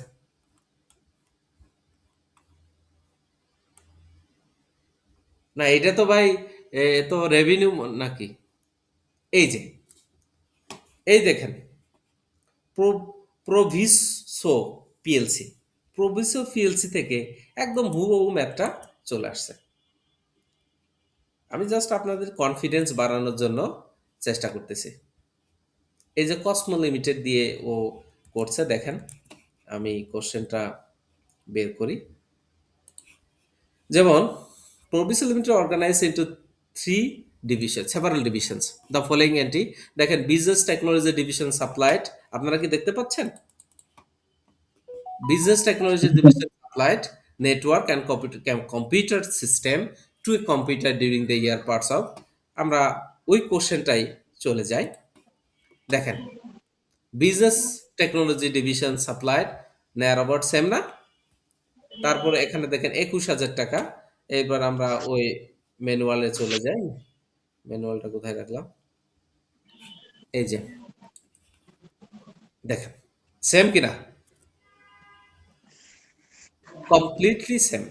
না এটা তো ভাই তো রেভিনিউ নাকি, এই যে এই দেখেন প্রভিসো পিএলসি, প্রভিসো পিএলসি থেকে একদম হুবহু ম্যাপটা চলে আসছে। আমি জাস্ট আপনাদের কনফিডেন্স বাড়ানোর জন্য চেষ্টা করতেছি। এই যে কসমো লিমিটেড দিয়ে ও করছে, দেখেন আমি কোশ্চেনটা বের করি। যেমন Proviso limited organise into 3 division, several divisions, the following entry. দেখেন বিজনেস টেকনোলজি ডিভিশন সাপ্লাইড, আপনারা কি দেখতে পাচ্ছেন? Business Technology Division supplied network and computer system to a computer during the year parts of। আমরা ওই কোশ্চেনটাই চলে যাই। দেখেন বিজনেস টেকনোলজি ডিভিশন সাপ্লাইড নেয়ার অ্যাবাউট সেম না? তারপরে এখানে দেখেন 21,000 টাকা। এবার আমরা ওই ম্যানুয়ালে চলে যাই। ম্যানুয়ালটা কোথায় রাখলাম? এই যে দেখেন সেম কিনা? কমপ্লিটলি সেম,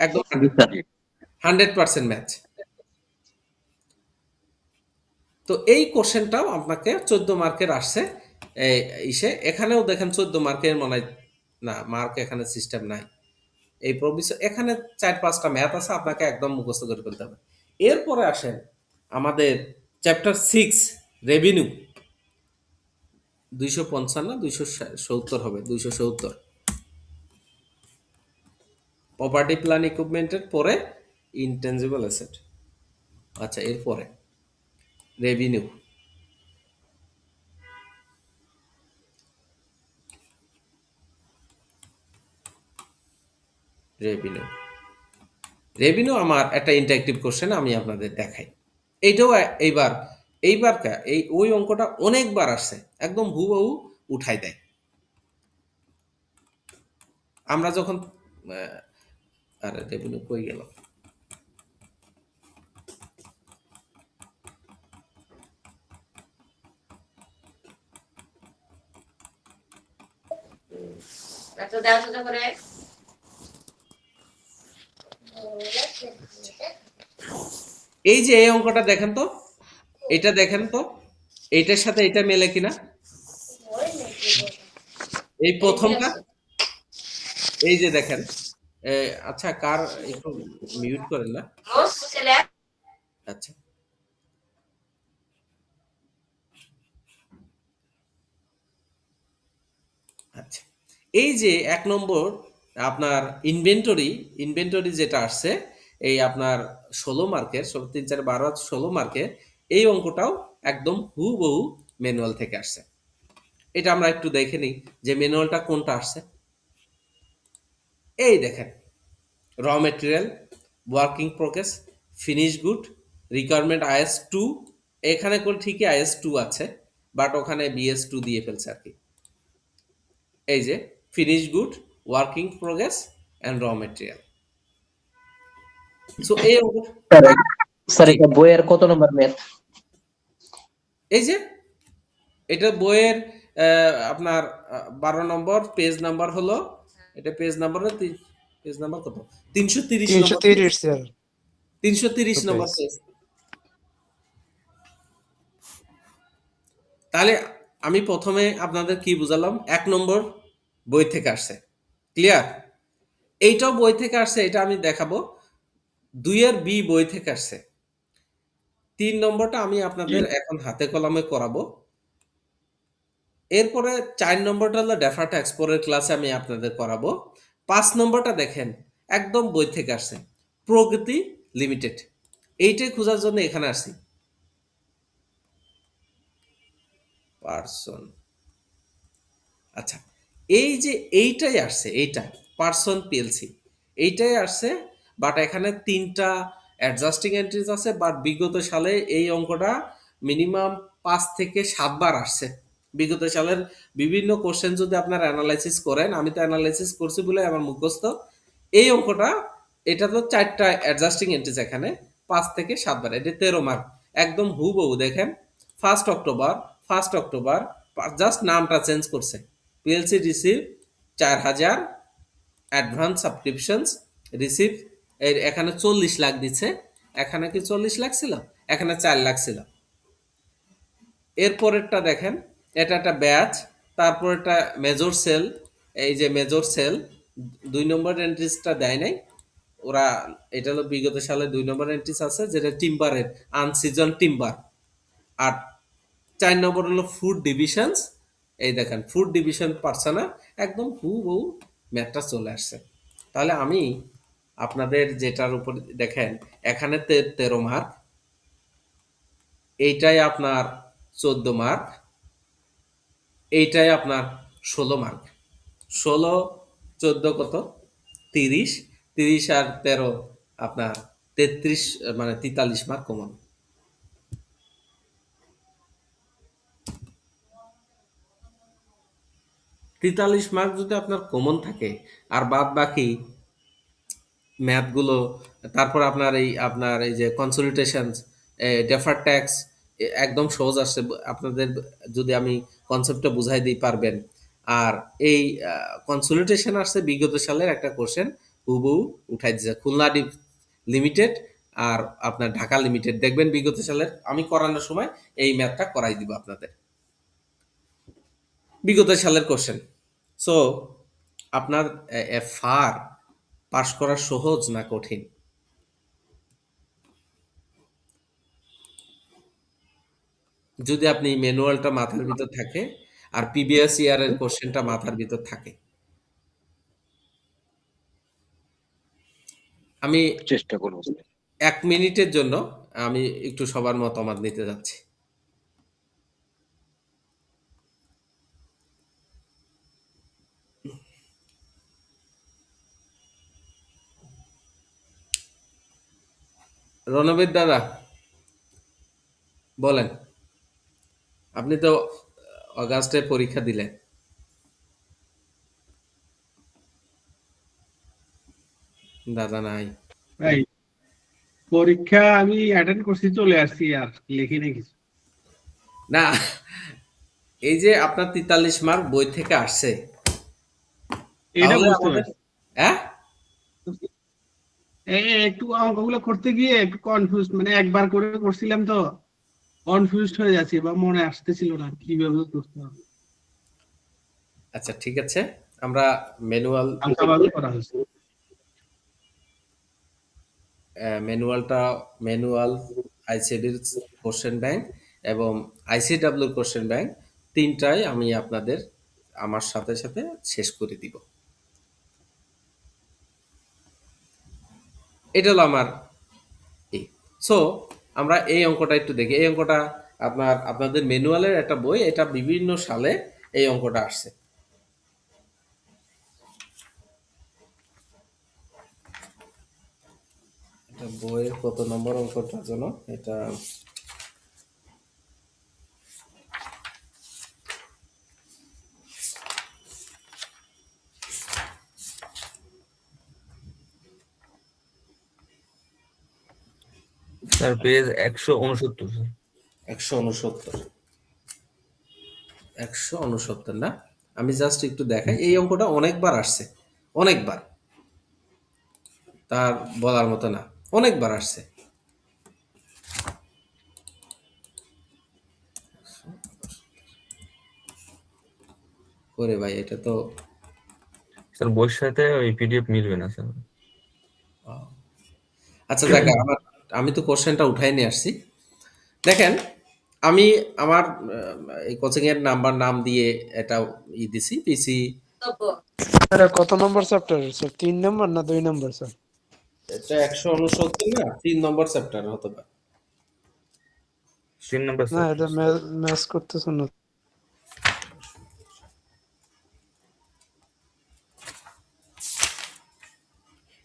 একদম জি স্যার 100% ম্যাচ। তো এই কোশ্চেনটাও আপনাকে 14 মার্কের আসছে। ইসে এখানেও দেখেন 14 মার্কের মনে হয় না, মার্ক এখানে সিস্টেম নাই। এই প্রভিসো এখানে 4-5টা ম্যাথ আছে, আপনাকে একদম মুখস্থ করে ফেলতে হবে। এরপরে আসেন আমাদের চ্যাপ্টার 6 রেভিনিউ, 255 270 হবে, 270 প্রপার্টি প্ল্যান ইকুইপমেন্টের পরে ইনটেনজিবল অ্যাসেট। আচ্ছা এরপরে রেভিনিউ, রেভিনিউ রেভিনিউ আমার একটা ইন্টারেক্টিভ কোশ্চেন আমি আপনাদের দেখাই। এইটাও এইবার এই ওই অঙ্কটা অনেকবার আসছে, একদম হুবহু উঠাই দেয়। আমরা যখন আরে রেভিনিউ কই গেল? এই যে এই অঙ্কটা দেখেন তো, এটা দেখেন তো, এইটার সাথে এটা মেলে কিনা? এই প্রথমটা, এই যে দেখেন আচ্ছা কার একটু মিউট করেন না? আচ্ছা আচ্ছা এই যে 1 নম্বর আপনার ইনভেন্টরি যেটা আসছে, এই আপনার 16 মার্কের 3 4 12 16 মার্কের এই অঙ্কটাও একদম হুবহু ম্যানুয়াল থেকে আসছে। এটা আমরা একটু দেখে নিই যে ম্যানুয়ালটা কোনটা আসছে। এই দেখেন, র material, working progress, finish good, requirement is 2। এখানে করে ঠিকই আইএস 2 আছে, বাট ওখানে বিএস 2 দিয়ে ফেলছে আর কি। এই যে finish good, working progress and র মেটেরিয়াল। সো এই স্যার জি, এটা বইয়ের কত নম্বর ম্যাথ? এই যে এটা বইয়ের আপনার 12 নম্বর পেজ নাম্বার হলো, এটা পেজ নাম্বার, পেজ নাম্বার কত, 330 নম্বর, 330 স্যার 330 নম্বর পেজ। পেজ। তাহলে আমি প্রথমে আপনাদের কি বুঝালাম, 1 নম্বর বই থেকে আসছে, ক্লিয়ার। এইটাও বই থেকে আসছে, এটা আমি দেখাবো। 2 এর বি বই থেকে আসছে। 3 নম্বরটা আমি আপনাদের এখন হাতে কলমে করাবো। এরপরে 4 নম্বরটা হলো ডেফার্ট এক্সপোর্টের ক্লাসে আমি আপনাদের করাবো। 5 নম্বরটা দেখেন একদম বই থেকে আসছে, প্রগতি লিমিটেড। এইটাই খোঁজার জন্য এখানে আসছি। পার্সন, আচ্ছা, এই যে এইটাই আসছে, এইটা পার্সন পিএলসি এইটাই আসছে, বাট এখানে 3টা অ্যাডজাস্টিং এন্ট্রিজ আছে, বাট বিগত সালে এই অঙ্কটা মিনিমাম 5 থেকে 7 বার আসছে। বিগত সালের বিভিন্ন কোশ্চেন যদি আপনারা অ্যানালাইসিস করেন, আমি তো অ্যানালাইসিস করছি বলে আমার মুখস্থ, এই অঙ্কটা, এটা তো 4টা অ্যাডজাস্টিং এন্ট্রিজ, এখানে 5 থেকে 7 বার, এটা 13 মার্ক, একদম হুবহু দেখেন। 1 অক্টোবর, জাস্ট নামটা চেঞ্জ করছে। PLC receive 4000, advance subscriptions receive, এখানে 40 লাখ দিচ্ছে, এখানে কি 40 লাখ ছিল, এখানে 4 লাখ ছিল। এরপরেরটা দেখেন, এটা একটা ব্যাচ, তারপর একটা মেজর সেল, এই যে মেজর সেল 2 নম্বর এন্ট্রিসটা দেয় নাই ওরা, এটা হলো বিগত সালে 2 নম্বর এন্ট্রিস আছে, যেটা টিম্বারের আনসিজন টিম্বার। আর 4 নম্বর হলো ফুড ডিভিশনস, এই দেখেন ফুড ডিভিশন পার্সোনা, একদম হুবহু ম্যাথটা চলে আসছে। তাহলে আমি আপনাদের যেটার উপর দেখেন, এখানে 13 মার্ক, এইটাই আপনার 14 মার্ক, এইটাই আপনার 16 মার্ক। 16, 14 কত, 30, 30 আর 13 আপনার 33, মানে 43 মার্ক কমন। তেতাল্লিশ মার্ক যদি আপনার কমন থাকে, আর বাদ বাকি ম্যাথগুলো, তারপর আপনার এই যে কনসলিডেশন, ডেফার ট্যাক্স, একদম সহজ আসছে আপনাদের, যদি আমি কনসেপ্টটা বুঝাই দিই পারবেন। আর এই কনসলিডেশন আসছে বিগত সালের একটা কোশ্চেন, হুবহু উঠাই দিচ্ছে, খুলনা লিমিটেড আর আপনার ঢাকা লিমিটেড, দেখবেন বিগত সালের আমি করানোর সময় এই ম্যাথটা করাই দিব আপনাদের, বিগত সালের কোশ্চেন। সো আপনার ফার পাস করা সহজ না কঠিন? যদি আপনি ম্যানুয়ালটা মাথার ভিতর থাকে আর প্রিভিয়াস ইয়ারের কোশ্চেনটা মাথার ভিতর থাকে। আমি চেষ্টা করবো। 1 মিনিটের জন্য আমি একটু সবার মতামত নিতে যাচ্ছি। রণবীর দাদা বলেন, আপনি তো অগাস্টে পরীক্ষা দিলেন। দাদা নাই। ভাই পরীক্ষা আমি অ্যাটেন্ড করছি, চলে আসছি, আর লিখি না কিছু। না, এই যে আপনার 43 মার্ক বই থেকে আসছে, এটা তাহলে বুঝতে আমাদের, পারছি। হ্যাঁ, একটু অঙ্কগুলো করতে গিয়ে একটু কনফিউজ, মানে একবার করে করছিলাম তো, কনফিউজড হয়ে যাচ্ছি বা মনে আসতেছিল না কিভাবে করতে হবে। আচ্ছা ঠিক আছে, আমরা ম্যানুয়াল হালকাভাবে করা হয়েছে। ম্যানুয়াল, আইসিডির কোশ্চেন ব্যাংক এবং আইসিডাব্লিউর কোশ্চেন ব্যাংক, তিনটাই আমি আপনাদের আমার সাথে সাথে শেষ করে দিব। এটা হলো আমার এই। সো আমরা এই অঙ্কটা একটু দেখি। এই অঙ্কটা আপনাদের ম্যানুয়ালের একটা বই, এটা বিভিন্ন সালে এই অঙ্কটা আসছে। এটা বইয়ের কত নম্বর অঙ্কটা যেন, এটা স্যার পেজ 169 স্যার। 169 169 না, আমি জাস্ট একটু দেখাই। এই অঙ্কটা অনেকবার আসছে, অনেকবার, তার বলার মতো না, অনেকবার আসছে। করে ভাই এটা তো স্যার বইয়ের সাথে ওই পিডিএফ মিলবে না স্যার। আচ্ছা দেখ, আমি তো কোশ্চেনটা উঠাই নিয়ে আসছি। দেখেন, আমি আমার এই কোচিং এর নাম দিয়ে এটা দিছি পিসি। এটা কত নম্বর চ্যাপ্টার স্যার? 3 নম্বর না 2 নম্বর স্যার? এটা 169 না 3 নম্বর চ্যাপ্টার হতে পারে। 3 নম্বর না স্যার। এটা ম্যাচ করতেছ না।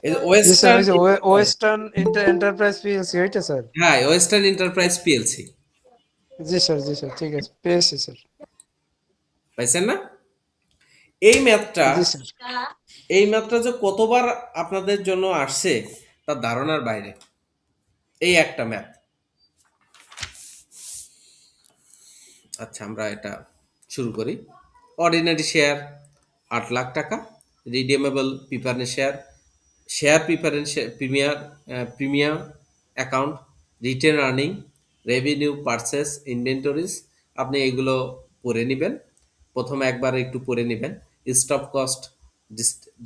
এই যে জি স্যার, ওয়েস্টার্ন, ওই যে ওয়েস্টার্ন এন্টারপ্রাইজ পিএলসি ওইটা স্যার? হ্যাঁ ওয়েস্টার্ন এন্টারপ্রাইজ পিএলসি। জি স্যার ঠিক আছে, পেয়েছি স্যার। পাইছেন না? এই ম্যাথটা, জি স্যার। এই ম্যাথটা যে কতবার আপনাদের জন্য আসছে তার ধারণার বাইরে। এই একটা ম্যাথ। আচ্ছা আমরা এটা শুরু করি। অর্ডিনারি শেয়ার 8 লাখ টাকা, redeemable preference share, share preference premium account, retain earning, revenue, purchase, inventories. আপনি এগুলো পড়ে নেবেন, প্রথমে একবার একটু পড়ে নেবেন। Staff cost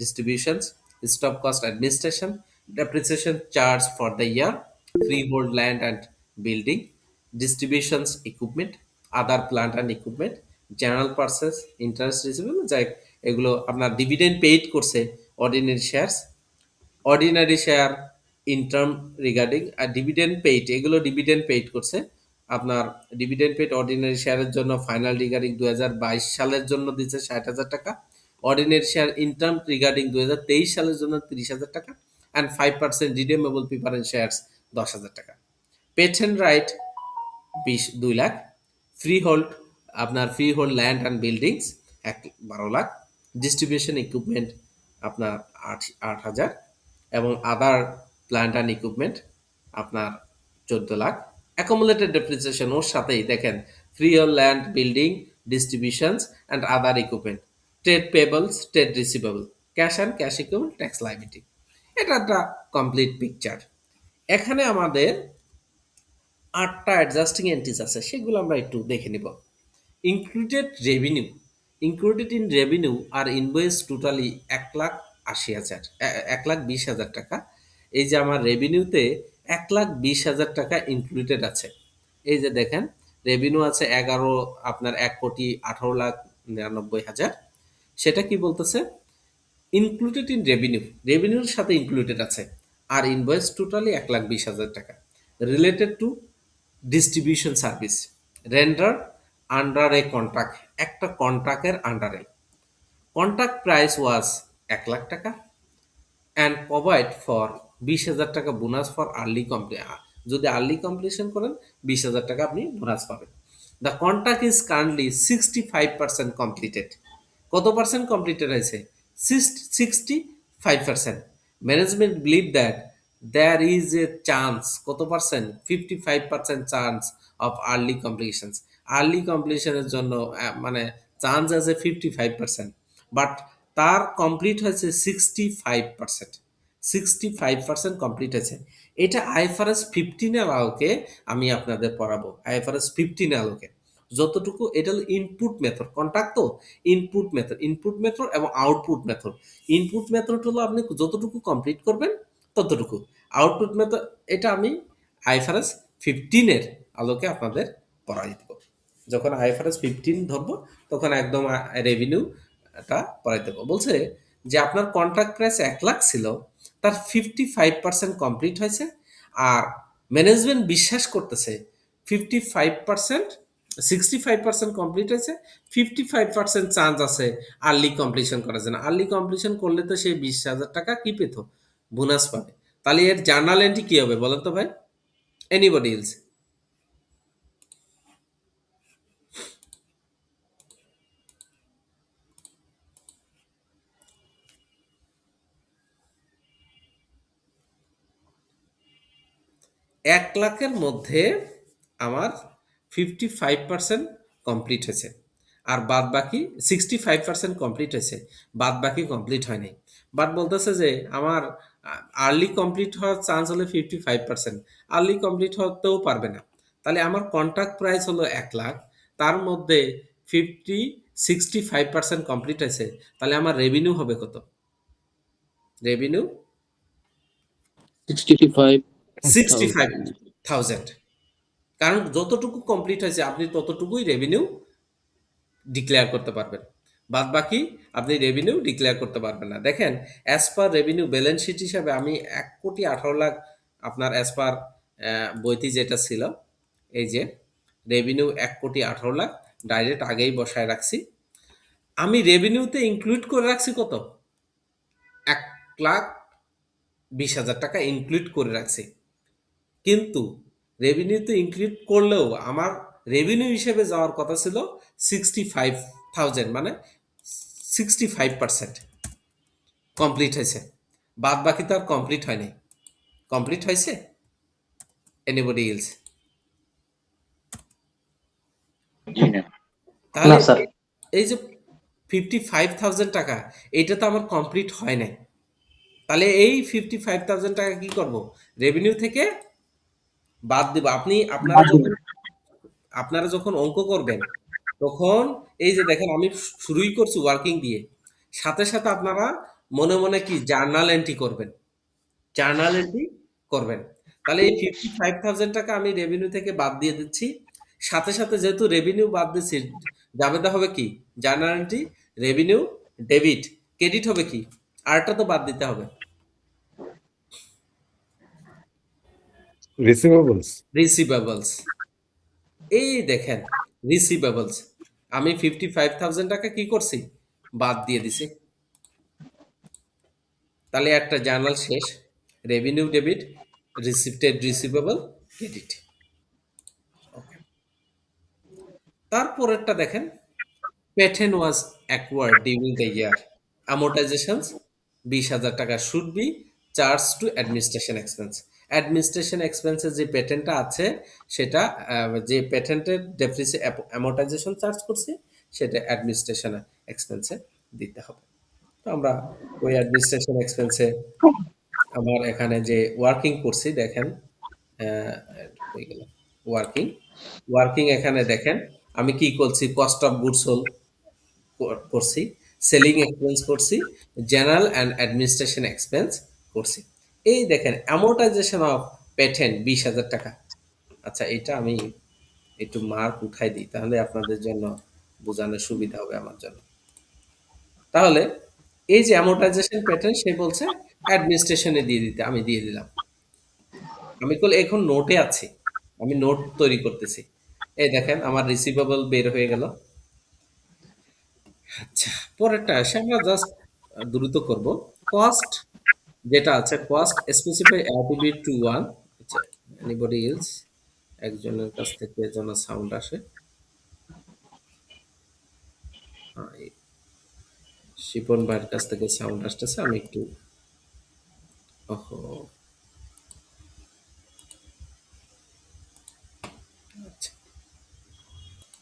distributions, staff cost administration, depreciation charge for the year, freehold land and building, distributions equipment, other plant and equipment, general purchase, interest receivable, যাই এগুলো আপনার ডিভিডেন্ড পেইড করছে ordinary shares, ordinary share in term regarding আর dividend paid, এগুলো dividend paid করছে আপনার। Dividend paid ordinary শেয়ারের জন্য ফাইনাল রিগার্ডিং 2022 সালের জন্য দিচ্ছে 60,000 টাকা, ordinary share in term regarding 2023 সালের জন্য 30,000 টাকা, অ্যান্ড 5% রিডিমেবল প্রিফারেন্স শেয়ারস 10,000 টাকা। Patent right 2 lakh, freehold আপনার freehold land and buildings 12 lakh, distribution equipment আপনার 8,000, এবং আদার প্ল্যান্ট অ্যান্ড ইকুইপমেন্ট আপনার 14 লাখ। অ্যাকুমুলেটেড ডেপ্রিসিয়েশন ওর সাথেই দেখেন, free hold land building, distributions and other equipment, trade pebbles, trade receivable, cash and cash equivalent, tax liability. এটা একটা complete picture. এখানে আমাদের 8টা adjusting entries আছে, সেগুলো আমরা একটু দেখে নিব। Included revenue, included in revenue আর ইনভয়েস টোটালি 1,80,000, 1,20,000 টাকা। এই যে আমার রেভিনিউতে 1,20,000 টাকা ইনক্লুডেড আছে। এই যে দেখেন রেভিনিউ আছে 1,18,98,99,000। সেটা কি বলতেছে? ইনক্লুডেড ইন রেভিনিউ, রেভিনিউর সাথে ইনক্লুডেড আছে। আর ইনভয়েস টোটালি 1,20,000 টাকা। Related to distribution service render under A contract, একটা কন্ট্রাক্টের আন্ডারে। কন্ট্রাক্ট প্রাইস ওয়াজ 1 লাখ টাকা অ্যান্ড প্রোভাইড ফর 20,000 টাকা বোনাস ফর আর্লি কমপ্লিট। যদি আর্লি কমপ্লিশন করেন 20,000 টাকা আপনি বোনাস পাবেন। The contract is currently 65% completed. কত পার্সেন্ট কমপ্লিটেড হয়েছে? 65%। Management believe that there is a chance, কত percent? 55% chance of early completions. Early কমপ্লিশনের জন্য মানে চান্স আছে 55%, বাট তার কমপ্লিট হয়েছে 65%। 65% কমপ্লিট হয়েছে। এটা আইএফআরএস 15 এর আলোকে আমি আপনাদের পড়াবো। আইএফআরএস 15 এর আলোকে যতটুকু, এটা হলো ইনপুট মেথড, কন্ট্রাক্ট তো ইনপুট মেথড, ইনপুট মেথড এবং আউটপুট মেথড। ইনপুট মেথড হলো আপনি যতটুকু কমপ্লিট করবেন ততটুকু। আউটপুট মেথড এটা আমি আইএফআরএস 15 এর আলোকে আপনাদের পড়াই দিব। যখন আইএফআরএস 15 ধরবো তখন একদম রেভিনিউটা পড়াই দেবো। বলছে যে আপনার কন্ট্রাক্ট প্রাইস 1 লাখ ছিল, তার 55% কমপ্লিট হয়েছে, আর ম্যানেজমেন্ট বিশ্বাস করতেছে 55% 65% কমপ্লিট হয়েছে, 55% চান্স আছে আর্লি কমপ্লিশন করার জন্য। আর্লি কমপ্লিশন করলে তো সেই 20,000 টাকা কি পেত, বোনাস পাবে। তাহলে এর জার্নাল এন্ট্রি কি হবে বলেন তো ভাই? Anybody else? এক লাখের মধ্যে আমার 55% কমপ্লিট হয়েছে, আর বাদ বাকি 65% কমপ্লিট হয়েছে, বাদ বাকি কমপ্লিট হয়নি। বাট বলতেছে যে আমার আর্লি কমপ্লিট হওয়ার চান্স হলে 55%, আর্লি কমপ্লিট হতেও পারবে না। তাহলে আমার কন্ট্রাক্ট প্রাইস হলো 1,00,000, তার মধ্যে 65% কমপ্লিট হয়েছে, তাহলে আমার রেভিনিউ হবে কত? রেভিনিউ 65,000, কারণ যতটুকু কমপ্লিট হয়েছে আপনি ততটুকুই রেভিনিউ ডিক্লেয়ার করতে পারবেন, বাদ বাকি আপনি রেভিনিউ ডিক্লেয়ার করতে পারবেন না। দেখেন, as per revenue balance sheet হিসাবে আমি 1,18,00,000 আপনার অ্যাজ পার বইতে যেটা ছিল, এই যে রেভিনিউ 1,18,00,000 ডাইরেক্ট আগেই বসায় রাখছি। আমি রেভিনিউতে ইনক্লুড করে রাখছি কত? 1,20,000 টাকা ইনক্লুড করে রাখছি। কিন্তু রেভিনিউতে ইনক্লুড করলেও আমার রেভিনিউ হিসেবে যাওয়ার কথা ছিল 65,000, মানে 65% কমপ্লিট হয়েছে, বাদ বাকি তো আর কমপ্লিট হয়নি। কমপ্লিট হয়েছে? Anybody else? জি না। তাহলে না স্যার। এই যে 55,000 টাকা, এইটা তো আমার কমপ্লিট হয় নাই। তাহলে এই 55,000 টাকা কি করব? রেভিনিউ থেকে বাদ দিব। আপনারা যখন অঙ্ক করবেন তখন এই যে দেখেন আমি শুরুই করছি ওয়ার্কিং দিয়ে, সাথে সাথে আপনারা মনে মনে কি জার্নাল এন্ট্রি করবেন, জার্নাল এন্ট্রি করবেন। তাহলে এই 55,000 টাকা আমি রেভিনিউ থেকে বাদ দিয়ে দিচ্ছি, সাথে সাথে যেহেতু রেভিনিউ বাদ দিচ্ছি, জাবেদা হবে কি journal entry, revenue debit, credit হবে কি আরটা তো বাদ দিতে হবে, রিসিভেবলস। রিসিভেবলস। এই দেখেন রিসিভেবলস, আমি 55,000 টাকা কি করছি, বাদ দিয়ে দিছি। তাহলে একটা জার্নাল শেষ, revenue debit, receipted receivable, credit. Okay, তারপরেরটা দেখেন, patent was acquired during the year, amortisations 20,000 টাকা should be charge to administration expense. Administration এক্সপেন্সের যে পেটেন্টটা আছে সেটা যে পেটেন্টের অ্যামোর্টাইজেশন চার্জ করছি সেটা অ্যাডমিনিস্ট্রেশন এক্সপেন্সে দিতে হবে। তো আমরা ওই অ্যাডমিনিস্ট্রেশন এক্সপেন্সে আমার এখানে যে ওয়ার্কিং করছি দেখেন, হয়ে গেল ওয়ার্কিং। ওয়ার্কিং এখানে দেখেন আমি কি করছি, কস্ট অফ গুডস সোল্ড করছি, সেলিং এক্সপেন্স করছি, জেনারেল অ্যান্ড অ্যাডমিনিস্ট্রেশন এক্সপেন্স করছি। এই দেখেন অ্যামোর্টাইজেশন অফ পেটেন্ট 20,000 টাকা। আচ্ছা, এটা আমি একটু মার্ক উঠাই দিই, তাহলে আপনাদের জন্য বোঝানোর সুবিধা হবে আমার জন্য। তাহলে এই যে অ্যামোর্টাইজেশন পেটেন্ট সে বলছে অ্যাডমিনিস্ট্রেশনে দিয়ে দিতে, আমি দিয়ে দিলাম। আমি এখন নোটে আছি, আমি নোট তৈরি করতেছি। এই দেখেন আমার রিসিভেবল বের হয়ে গেল। আচ্ছা, পরেরটা আসে, আমরা জাস্ট দ্রুত করব। কস্ট যেটা আছে, cost specify attribute be to one. আচ্ছা, এনিবডি এলস? একজনের কাছ থেকে যেন সাউন্ড আসে। শিপন ভাইয়ের কাছ থেকে সাউন্ড আসতেছে, আমি একটু ওহো আচ্ছা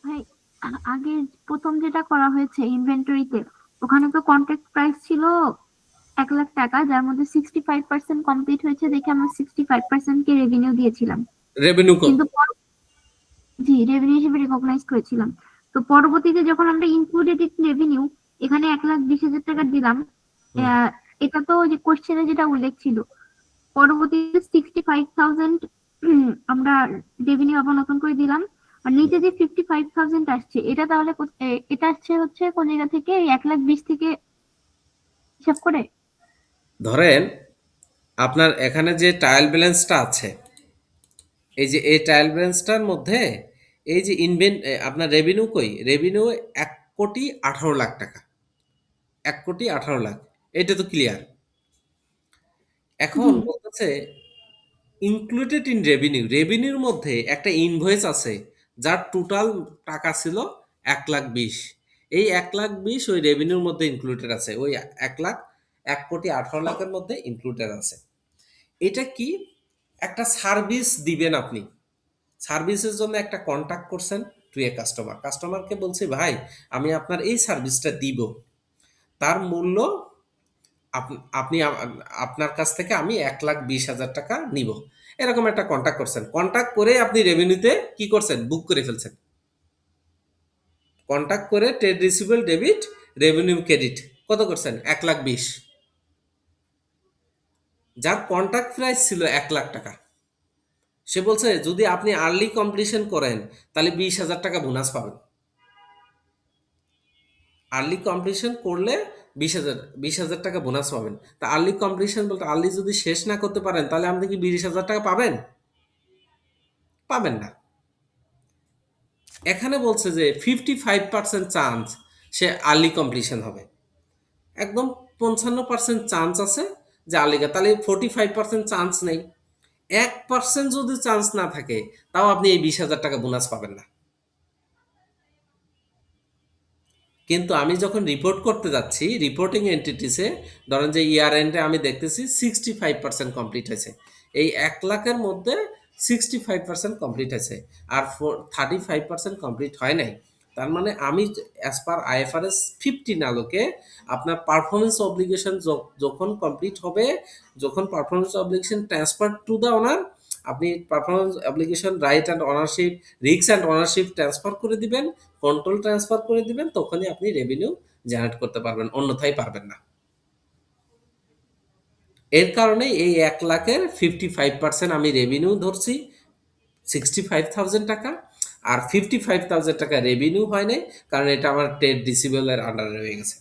ভাই, আগে প্রথম যেটা করা হয়েছে ইনভেন্টরিতে, ওখানে তো কন্ট্রাক্ট প্রাইস ছিল 1,00,000 টাকা, যার মধ্যে 65% কমপ্লিট হয়েছে দেখে আমরা 65% কে রেভিনিউ দিয়েছিলাম। রেভিনিউ কত? কিন্তু জি, রেভিনিউ হিসেবে রেকগনাইজ করেছিলাম। তো পরবর্তীতে যখন আমরা ইনক্লুডেড রেভিনিউ এখানে 1,20,000 টাকা দিলাম, এটা তো যে কোশ্চেনে যেটা উল্লেখ ছিল, পরবর্তীতে 65,000 আমরা রেভিনিউ আবার নতুন করে দিলাম, আর নিচে যে 55,000 আসছে এটা তাহলে এটা আসছে হচ্ছে কোন জায়গা থেকে? 1,20,000 থেকে হিসাব করে? ধরেন আপনার এখানে যে ট্রায়াল ব্যালেন্সটা আছে, এই যে এই ট্রায়াল ব্যালেন্সটার মধ্যে এই যে আপনার রেভিনিউ কই? রেভিনিউ 1,18,00,000 টাকা। 1,18,00,000, এটা তো ক্লিয়ার। এখন জি বলতেছে ইনক্লুডেড ইন রেভিনিউ, রেভিনিউর মধ্যে একটা ইনভয়েস আছে যার টোটাল টাকা ছিল 1,20,000। এই 1,20,000 ওই রেভিনিউর মধ্যে ইনক্লুডেড আছে, ওই 1,18,00,000 মধ্যে ইনক্লুডেড আছে। এটা কি? একটা সার্ভিস দিবেন আপনি, সার্ভিসের জন্য একটা কন্ট্যাক্ট করছেন টু এ কাস্টমার, কাস্টমারকে বলছি ভাই আমি আপনার এই সার্ভিসটা দিব, তার মূল্য আপনি আপনার কাছ থেকে আমি 1,20,000 টাকা নিব, এরকম একটা কন্ট্যাক্ট করছেন। কন্ট্যাক্ট করে আপনি রেভিনিউতে কি করছেন? বুক করে ফেলছেন। কন্ট্যাক্ট করে trade receivable debit, revenue credit কত করছেন? 1,20,000। যার কন্ট্যাক্ট প্রাইস ছিল 1,00,000 টাকা, সে বলছে যদি আপনি আর্লি কমপ্লিশন করেন তাহলে 20,000 টাকা বোনাস পাবেন। আর্লি কমপ্লিশন করলে 20,000 টাকা বোনাস পাবেন। তা আর্লি কমপ্লিশন বলতে আর্লি যদি শেষ না করতে পারেন তাহলে আপনি কি 20,000 টাকা পাবেন? পাবেন না। এখানে বলছে যে 55% চান্স সে আর্লি কমপ্লিশন হবে, একদম 55% চান্স আছে যে আর্লি, তাহলে 45% চান্স নেই। 1% যদি চান্স না থাকে তাও আপনি এই 20,000 টাকা বোনাস পাবেন না। কিন্তু আমি যখন রিপোর্ট করতে যাচ্ছি রিপোর্টিং এন্টিটিসে, ধরেন যে ইয়ার এন্ডে আমি দেখতেছি 65% কমপ্লিট হয়েছে, এই 1,00,000-এর মধ্যে 65% কমপ্লিট হয়েছে, আর 35% কমপ্লিট হয় নাই। তার মানে আমি অ্যাজ পার IFRS 15 আলোকে আপনার পারফরমেন্স অব্লিগেশন যখন কমপ্লিট হবে, যখন performance obligation transfer to the owner, আপনি performance obligation right and ownership, risk and ownership transfer করে দিবেন, কন্ট্রোল ট্রান্সফার করে দিবেন, তখনই আপনি রেভিনিউ জেনারেট করতে পারবেন, অন্যথায় পারবেন না। এর কারণে এই 1,00,000-এর 55% আমি রেভিনিউ ধরছি 65,000 টাকা, আর 55,000 টাকা রেভিনিউ হয় নাই, কারণ এটা আমার ট্রেড রিসিভেবলের আন্ডারে রয়ে গেছে।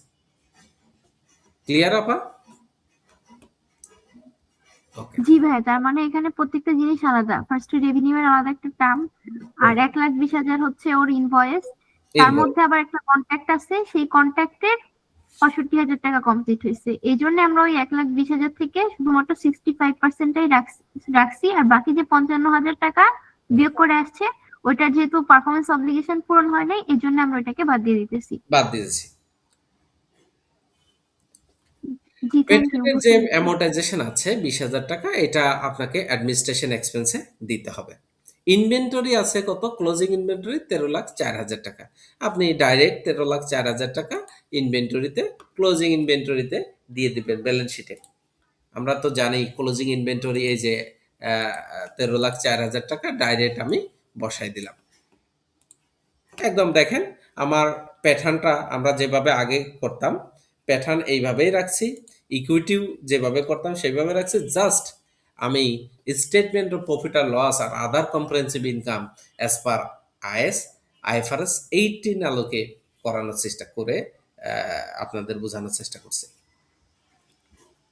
ক্লিয়ার আপা? ওকে। জি ভাই, তার মানে এখানে প্রত্যেকটা জিনিস আলাদা। ফার্স্ট রেভিনিউ এর আলাদা একটা টার্ম, আর 1,20,000 হচ্ছে ওর ইনভয়েস, তার মধ্যে আবার একটা কন্ট্যাক্ট আছে, সেই কন্ট্যাক্টের 65,000 টাকা কমপ্লিট হয়েছে। এই জন্য আমরা ওই 1,20,000 থেকে শুধুমাত্র 65%টাই রাখছি, আর বাকি যে 55,000 টাকা বিয়োগ করে আসছে ওইটা যেহেতু পারফরমেন্স অব্লিগেশন পূরণ হয় নাই, এই জন্য আমরা ওইটাকে বাদ দিয়ে দিতেছি। বাদ দিয়েছি। জি থ্যাংক ইউ। পেটেন্টের যে অ্যামortization আছে 20,000 টাকা, এটা আপনাকে অ্যাডমিনিস্ট্রেশন এক্সপেন্সে দিতে হবে। ইনভেন্টরি আছে কত? ক্লোজিং ইনভেন্টরি 13,04,000 টাকা। আপনি ডাইরেক্ট 13,04,000 টাকা ইনভেন্টরিতে, ক্লোজিং ইনভেন্টরিতে দিয়ে দিবেন ব্যালেন্স শিটে। আমরা তো জানি ক্লোজিং ইনভেন্টরি এই যে 13,04,000 টাকা ডাইরেক্ট আমি বসাই দিলাম। একদম দেখেন আমার প্যাটার্নটা আমরা যেভাবে আগে করতাম প্যাটার্ন এইভাবেই রাখছি, ইকুইটিও যেভাবে করতাম সেইভাবে রাখছি, জাস্ট আমি স্টেটমেন্ট অফ প্রফিট আর লস আর other comprehensive income as per IFRS 18 আলোকে করানোর চেষ্টা করে আপনাদের বোঝানোর চেষ্টা করছি।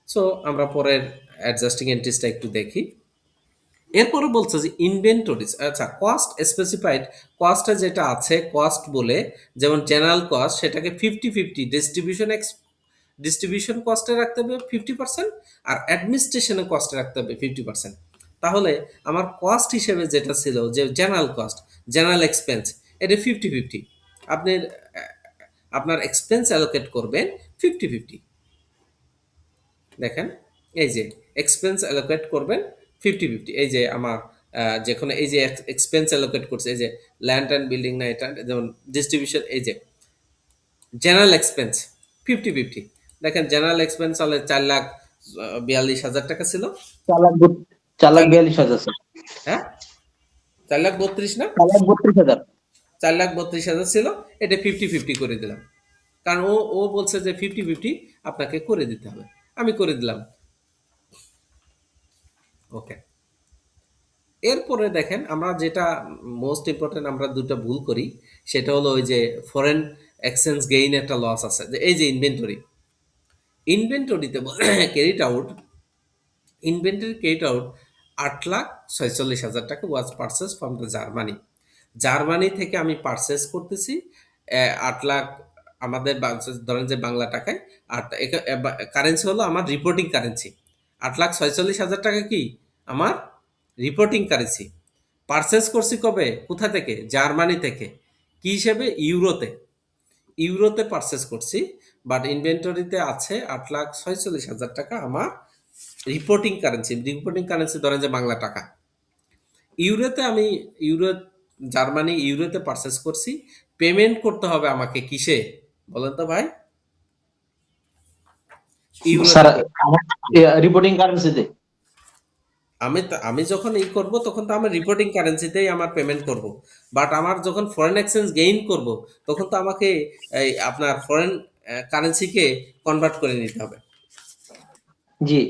সো আমরা পরের অ্যাডজাস্টিং এন্ট্রিসটা একটু দেখি। এরপরে বলছে যে ইনভেন্টরিজ, আচ্ছা কস্ট স্পেসিফাইড, কস্টে যেটা আছে কস্ট বলে, যেমন জেনারেল কস্ট সেটাকে 50-50 ডিস্ট্রিবিউশন কস্টে রাখতে হবে 50%, আর অ্যাডমিনিস্ট্রেশনের কস্টে রাখতে হবে 50%। তাহলে আমার কস্ট হিসেবে যেটা ছিল যে জেনারেল কস্ট, জেনারেল এক্সপেন্স, এটা 50-50, আপনি আপনার এক্সপেন্স অ্যালোকেট করবেন 50-50। দেখেন এই যে এক্সপেন্স অ্যালোকেট করবেন 50-50, এই যে আমার যেখানে এই যে এক্সপেন্স অ্যালোকেট করছে, এই যে ল্যান্ড অ্যান্ড বিল্ডিং না, এটা যেমন ডিস্ট্রিবিউশন, এই যে জেনারেল এক্সপেন্স 50-50। দেখেন জেনারেল এক্সপেন্স হলে 4,42,000 টাকা ছিল, 4,42,000 স্যার। হ্যাঁ 4,32,000 না, 4,32,000। 4,32,000 ছিল, এটা 50-50 করে দিলাম, কারণ ও বলছে যে 50-50 আপনাকে করে দিতে হবে, আমি করে দিলাম। ওকে। এরপরে দেখেন আমরা যেটা মোস্ট ইম্পর্টেন্ট আমরা দুটো ভুল করি, সেটা হলো ওই যে ফরেন এক্সচেঞ্জ গেইন একটা লস আছে, যে এই যে ইনভেন্টরিতে credit out, inventory credit out 8,46,000 টাকা was purchase from the Germany. Germany থেকে আমি পারচেস করতেছি ৮ লাখ আমাদের ধরেন যে বাংলা টাকায়, আর কারেন্সি হলো আমার রিপোর্টিং কারেন্সি। ৮,৪৬,০০০ টাকা কি আমার রিপোর্টিং কারেন্সি। পারচেস করছি কবে, কোথা থেকে? জার্মানি থেকে। কি হিসেবে? ইউরোতে। ইউরোতে পারচেস করছি, বাট ইনভেন্টরিতে আছে ৮,৪৬,০০০ টাকা আমার রিপোর্টিং কারেন্সি। রিপোর্টিং কারেন্সি ধরেন যে বাংলা টাকা। ইউরোতে আমি জার্মানি ইউরোতে পারচেস করছি। পেমেন্ট করতে হবে আমাকে কিসে বলেন তো ভাই? স্যার ইউরোতে। রিপোর্টিং কারেন্সিতে। আমি যখন করব তখন তো আমার রিপোর্টিং কারেন্সিতেই আমার পেমেন্ট করব, বাট আমার যখন ফরেন এক্সচেঞ্জ গেইন করব তখন তো আমাকে এই আপনার ফরেন কারেন্সিকে কনভার্ট করে নিতে হবে। জি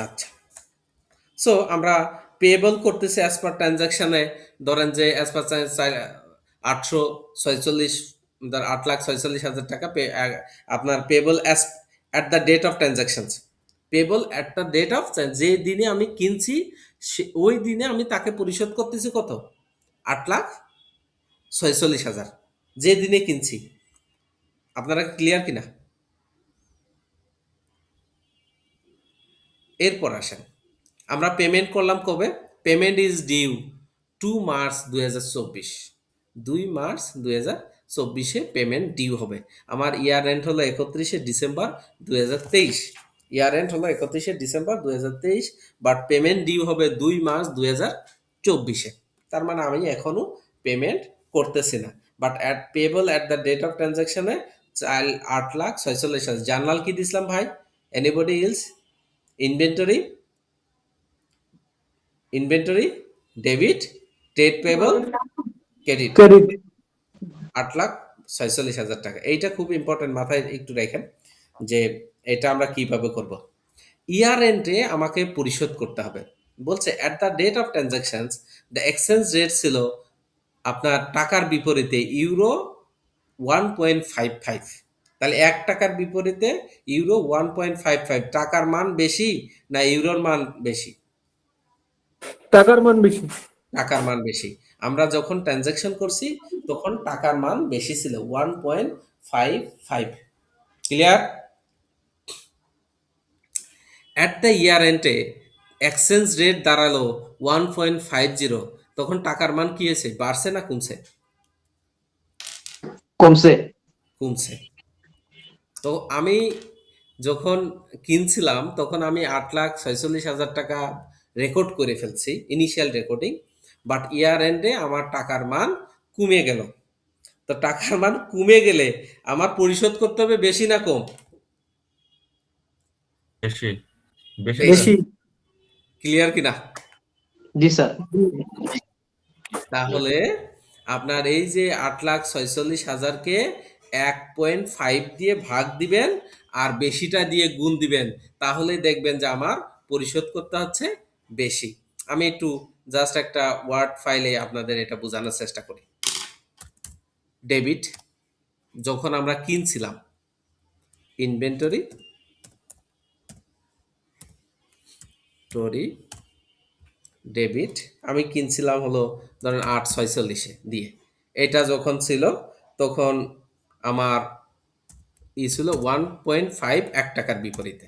আচ্ছা, সো আমরা পেয়েবল করতেছি অ্যাজ পার ট্রানজাকশনে। ধরেন যে অ্যাজ পার 846 8,46,০০০ টাকা আপনার payable as at the date of transactions. Payable at the date of, যে দিনে আমি কিনছি ওই দিনে আমি তাকে পরিশোধ করতেছি কত? 8,46,০০০ যে দিনে কিনছি। আপনারা ক্লিয়ার কিনা? এরপর আসেন, আমরা পেমেন্ট করলাম কবে? Payment is due 2 March 2024। 2 March 2024 payment due হবে। আমার ইয়ার এন্ড হলো 31শে ডিসেম্বর 2023। ইয়ার এন্ড হলো 31শে ডিসেম্বর 2023, বাট পেমেন্ট ডিউ হবে 2 মার্চ 2024। তার মানে আমি এখনো পেমেন্ট করতেছি না, but payable at the date of ট্রানজাকশনে 8,46,০০০। জার্নাল কি দিছিলাম ভাই? Anybody else? Inventory, debit, trade payable, credit. 8,46,০০০ টাকা। এইটা খুব ইম্পর্টেন্ট, মাথায় একটু রাখেন যে এটা আমরা কিভাবে করব। ইয়ার এন্ডে আমাকে পরিশোধ করতে হবে। বলছে at the date of transactions the exchange rate ছিল আপনার টাকার বিপরীতে ইউরো 1.55। তাহলে 1 টাকার বিপরীতে ইউরো 1.55। টাকার মান বেশি না ইউরোর মান বেশি? টাকার মান বেশি। টাকার মান বেশি। আমরা যখন ট্রানজাকশন করছি তখন টাকার মান বেশি ছিল 1.55। ক্লিয়ার? অ্যাট দ্য ইয়ার এন্ডে এক্সচেঞ্জ রেট দাঁড়ালো 1.50। তখন টাকার মান কি হয়েছে? বাড়ছে না কমছে? কমছে। কমছে। তো আমি যখন কিনছিলাম তখন আমি 8,46,০০০ টাকা রেকর্ড করে ফেলছি, ইনিশিয়াল রেকর্ডিং, বাট ইয়ার এন্ডে আমার টাকার মান কমে গেল। তো টাকার মান কমে গেলে আমার পরিশোধ করতে হবে বেশি না কম? বেশি বেশি বেশি। ক্লিয়ার কিনা? জি স্যার। তাহলে আপনার এই যে 8,46,০০০কে 1.5 দিয়ে ভাগ দিবেন আর বেশিটা দিয়ে গুণ দিবেন, তাহলে দেখবেন যে আমার পরিশোধ করতে হচ্ছে বেশি। আমি একটু জাস্ট একটা ওয়ার্ড ফাইলে আপনাদের এটা বোঝানোর চেষ্টা করি। ডেবিট, যখন আমরা কিনছিলাম, ইনভেন্টরি ডেবিট, আমি কিনছিলাম হলো ধরেন 8,46 দিয়ে। এটা যখন ছিল তখন আমার ছিল 1.5 1 টাকার বিপরীতে।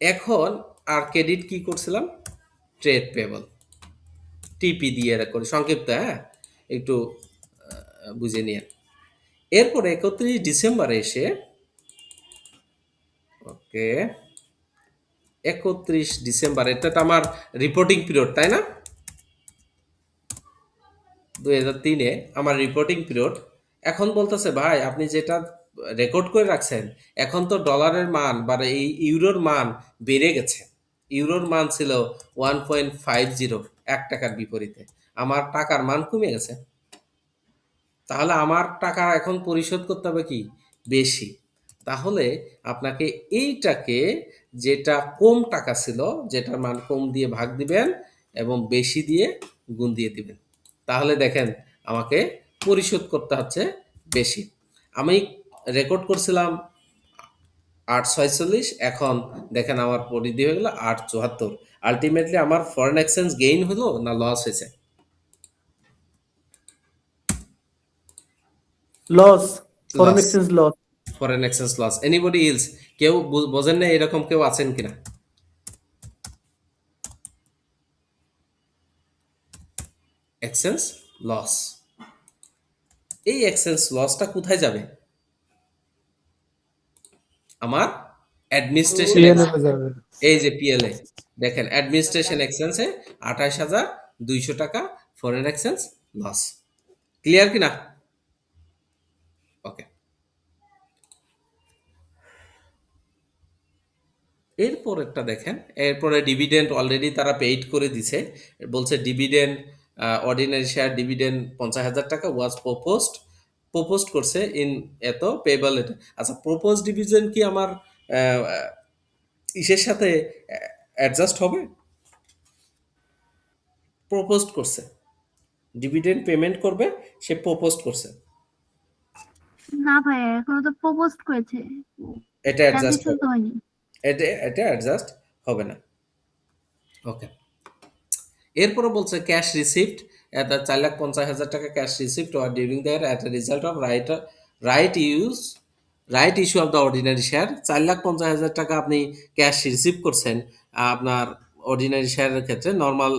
এখন আর ক্রেডিট কি করছিলাম? ট্রেড পেবল, টিপি দিয়ে করি সংক্ষিপ্ত, হ্যাঁ একটু বুঝে নিয়ে। এরপরে 31 ডিসেম্বরে এসে, ওকে 31 ডিসেম্বর, এটা তো আমার রিপোর্টিং পিরিয়ড, তাই না? 2003-এ আমার রিপোর্টিং পিরিয়ড। এখন বলতেছে ভাই আপনি যেটা রেকর্ড করে রাখছেন এখন তো ডলারের মান বা এই ইউরোর মান বেড়ে গেছে। ইউরোর মান ছিল 1.50 1 টাকার বিপরীতে, আমার টাকার মান কমে গেছে। তাহলে আমার টাকা এখন পরিশোধ করতে হবে কি? বেশি। তাহলে আপনাকে এইটাকে, যেটা কম টাকা ছিল যেটার মান কম দিয়ে ভাগ দিবেন এবং বেশি দিয়ে গুণ দিয়ে দিবেন, তাহলে দেখেন আমাকে পরিশোধ করতে হচ্ছে বেশি। আমি রেকর্ড করছিলাম 8,46, এখন দেখেন আমার পরিধি হয়ে গেল 8,74। আলটিমেটলি আমার ফরেন এক্সচেঞ্জ গেইন হলো না লস হয়েছে? Loss, foreign loss, exchange loss. Foreign exchange loss. Anybody else? কেউ বোঝেন না এরকম কেউ আছেন কিনা? এক্সচেঞ্জ লস, এই এক্সচেঞ্জ লসটা কোথায় যাবে? আমার অ্যাডমিনিস্ট্রেশন, PNL এ যাবে। এই যে পিএলএ দেখেন অ্যাডমিনিস্ট্রেশন এক্সপেন্সে 28,200 টাকা ফরেন এক্সচেঞ্জ লস। ক্লিয়ার কিনা? ওকে, এরপরেরটা দেখেন, এরপরে ডিভিডেন্ড অলরেডি তারা পেইড করে দিছে, বলছে ডিভিডেন্ড অর্ডিনারি শেয়ার ডিভিডেন্ড 50,000 টাকা ওয়াজ প্রপোজড করছে ইন এত পেবল এটা। আচ্ছা, প্রপোজ ডিভিডেন্ড কি আমার ইসের সাথে অ্যাডজাস্ট হবে? প্রপোজড করছে, ডিভিডেন্ড পেমেন্ট করবে, সে প্রপোজড করছে, না ভাইয়া, এখনো তো প্রপোজ করেছে, এটা অ্যাডজাস্ট ট্রানজেকশন তো হয়নি। এটা অ্যাডজাস্ট হবে না। ওকে, এরপরে বলছে ক্যাশ রিসিপ্ট এট 4,50,000 টাকা ক্যাশ রিসিপ্ট আর during the at a result of right issue of the ordinary share. 4,50,000 টাকা আপনি ক্যাশ রিসিভ করছেন আপনার অর্ডিনারি শেয়ারের ক্ষেত্রে, নর্মাল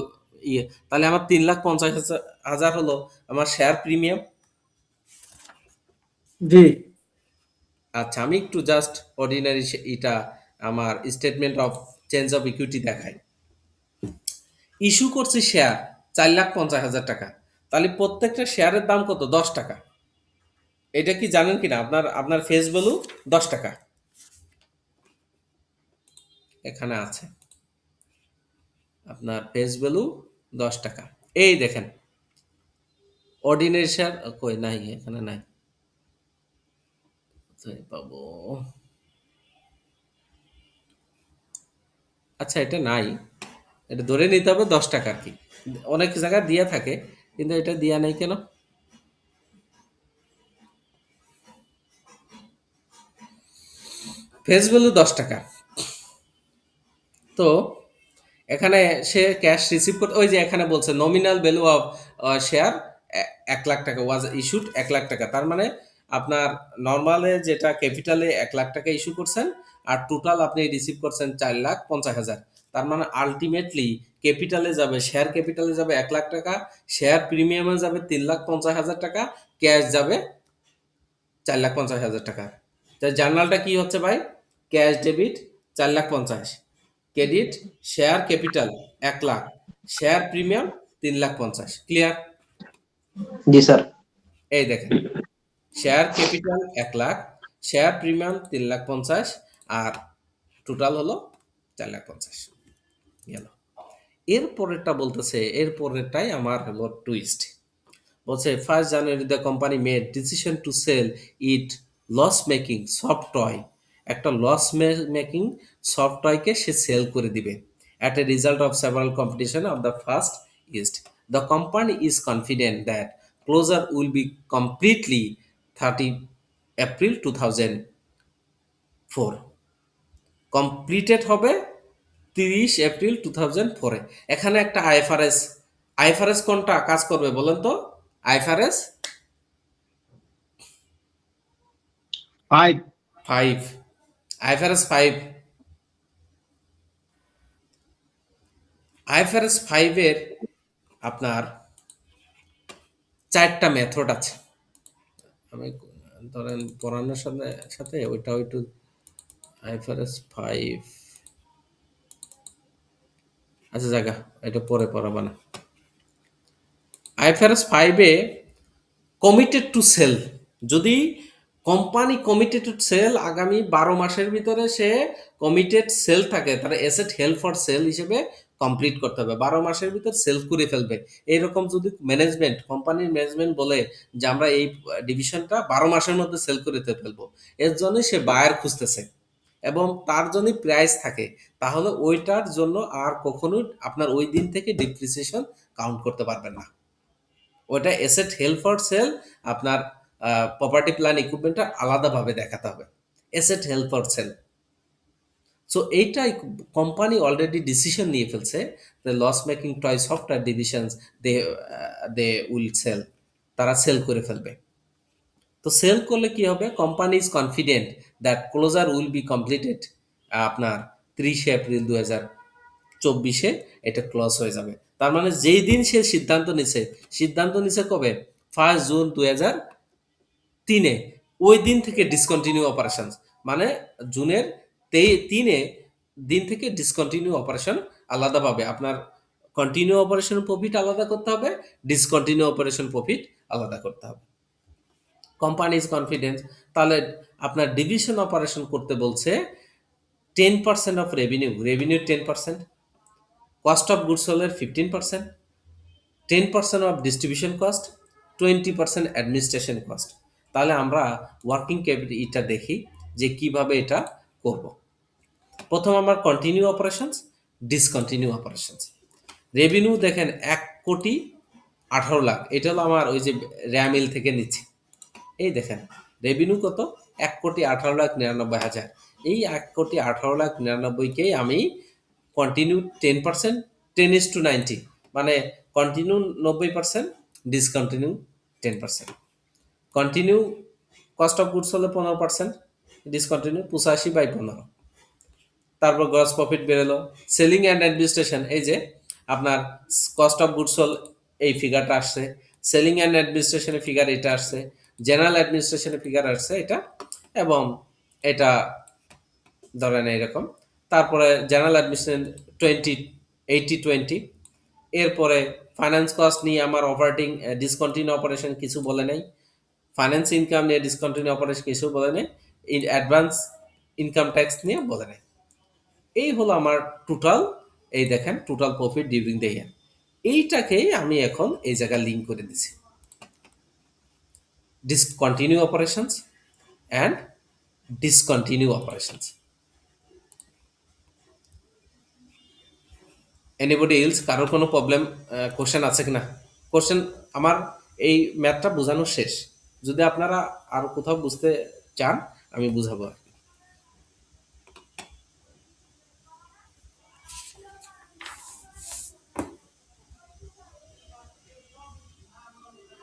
ইয়ে, তাহলে আমার 3,50,000 হলো আমার শেয়ার প্রিমিয়াম। জি আচ্ছা, আমি একটু জাস্ট অর্ডিনারি এটা আমার statement of change of equity দেখাই। ইস্যু করছি শেয়ার 4,50,000 টাকা, তাহলে প্রত্যেকটা শেয়ারের দাম কত? 10 টাকা। এটা কি জানেন কিনা? আপনার ফেস ভ্যালু 10 টাকা এখানে আছে, আপনার ফেস ভ্যালু 10 টাকা। এই দেখেন অর্ডিনারি শেয়ার কই নাই, এখানে নাই, কোথায় পাবো? আচ্ছা, এটা নাই, এটা ধরে নিতে হবে 10 টাকা আর কি। অনেক জায়গায় দিয়া থাকে কিন্তু এটা দিয়া নাই কেন? ফেস ভ্যালু 10 টাকা। তো এখানে সে ক্যাশ রিসিভ করতে, ওই যে এখানে বলছে নমিনাল ভ্যালু অফ শেয়ার 1,00,000 টাকা ওয়াজ ইস্যুড 1,00,000 টাকা। তার মানে আপনার নর্মালে যেটা ক্যাপিটালে 1,00,000 টাকা ইস্যু করছেন আর টোটাল আপনি রিসিভ করছেন 4,50,000। তার মানে আলটিমেটলি ক্যাপিটালে যাবে, শেয়ার ক্যাপিটালে যাবে 1,00,000 টাকা, শেয়ার প্রিমিয়ামে যাবে 3,50,000 টাকা, ক্যাশ যাবে 4,50,000 টাকা। জার্নালটা কি হচ্ছে ভাই? Cash debit 4,50,000, credit share capital 1,00,000, share premium 3,50,000। Clear? জি স্যার। এই দেখেন শেয়ার ক্যাপিটাল 1,00,000, শেয়ার প্রিমিয়াম 3,50,000 আর টোটাল হলো 4,50,000 গেল। এরপরেরটা বলতেছে, এরপরেরটাই আমার হলো টুইস্ট। বলছে 1st January the company made decision to sell it loss making soft toy. একটা লস মেকিং সফট টয়কে সে সেল করে দিবে at a result of several competition of the first east. The company is confident that closure will be completely 30 April 2004। Completed হবে 30 April 2004-এ। এখানে একটা IFRS কোনটা কাজ করবে বলেন তো? আইএফআরএস 5 5, আইএফআরএস 5, আইএফআরএস 5 এর আপনার 4টা মেথড আছে। আমি ধরেন পড়ানোর সাথে সাথে ওইটা একটু, আইএফআরএস 5, আচ্ছা জায়গা এটা পরে পড়াবো না। আইএফআরএস 5-এ কমিটেড টু সেল, যদি কোম্পানি কমিটেড টু সেল আগামী 12 মাসের ভিতরে সে কমিটেড সেল থাকে, তার অ্যাসেট হেল্ড ফর সেল হিসেবে কমপ্লিট করতে হবে, 12 মাসের ভিতর সেল করে ফেলবে। এইরকম যদি ম্যানেজমেন্ট, কোম্পানির ম্যানেজমেন্ট বলে যে আমরা এই ডিভিশনটা 12 মাসের মধ্যে সেল করে ফেলবো, এর জন্য সে বায়ার খুঁজতেছে এবং তার জন্য প্রাইস থাকে, তাহলে ওইটার জন্য আর কখনোই আপনার ওই দিন থেকে ডিপ্রিসিয়েশন কাউন্ট করতে পারবেন না। ওটা অ্যাসেট হেল্ড ফর সেল, আপনার প্রপার্টি প্ল্যান ইকুইপমেন্টটা আলাদাভাবে দেখাতে হবে, asset held for sale. So এইটাই কোম্পানি অলরেডি ডিসিশন নিয়ে ফেলছে যে loss making toy software divisions they will sell, তারা সেল করে ফেলবে। তো সেল করলে কি হবে, company is confident that closure will be completed আপনার 30 এপ্রিল 2024 এটা ক্লোজ হয়ে যাবে। তার মানে যেই দিন সে সিদ্ধান্ত নিছে কবে, 1 জুন 2003, ওই দিন থেকে ডিসকন্টিনিউ অপারেশন, মানে জুনের 3 দিন থেকে ডিসকন্টিনিউ অপারেশন আলাদাভাবে আপনার কন্টিনিউ অপারেশন প্রফিট আলাদা করতে হবে, ডিসকন্টিনিউ অপারেশন প্রফিট আলাদা করতে হবে। কোম্পানি ইজ কনফিডেন্স, তাহলে আপনার ডিভিশন অপারেশন করতে বলছে 10% of revenue 10%, cost of goods সোল্ডের 15%, 10% of distribution cost, 20% administration cost. তাহলে আমরা ওয়ার্কিং ক্যাপিটাল এটা দেখি যে কিভাবে এটা করব। প্রথম আমার continue operations, discontinue operations. Revenue দেখেন 1,18,00,000, এটা হলো আমার ওই যে র্যামিল থেকে নিচ্ছি। এই দেখেন রেভিনিউ কত, 1,18,99,000। এই 1,18,99,000কেই আমি কন্টিনিউ 10%, 10:90, মানে continue 90%, discontinue 10%। Continue cost of goods হলে 15%, ডিসকন্টিনিউ 85/15। তারপর গ্রস প্রফিট বেরোলো। সেলিং অ্যান্ড অ্যাডমিনিস্ট্রেশন, এই যে আপনার কস্ট অফ গুডস সোল্ড এই ফিগারটা আসছে, সেলিং অ্যান্ড অ্যাডমিনিস্ট্রেশনের ফিগার এটা আসছে, জেনারেল অ্যাডমিনিস্ট্রেশনের ফিগার আসছে এটা, এবং এটা ধরেন এইরকম। তারপরে জেনারেল অ্যাডমিনিস্ট্রেশন 80-20। এরপরে ফাইন্যান্স কস্ট নিয়ে আমার অপারেটিং ডিসকন্টিনিউ অপারেশন কিছু বলে নাই, ফাইন্যান্স ইনকাম নিয়ে ডিসকন্টিনিউ অপারেশন কিছু বলে নেই, অ্যাডভান্স ইনকাম ট্যাক্স নিয়ে বলে নেই। এই হলো আমার টোটাল, এই দেখেন total profit during the year. এইটাকেই আমি এখন এই জায়গায় লিঙ্ক করে দিছি, discontinue operations and discontinue operations. Anybody else, কারোর কোনো প্রবলেম কোশ্চেন আছে কিনা? কোশ্চেন আমার এই ম্যাথটা বোঝানো শেষ, যদি আপনারা আর কোথাও বুঝতে চান আমি বুঝাবো আর কি।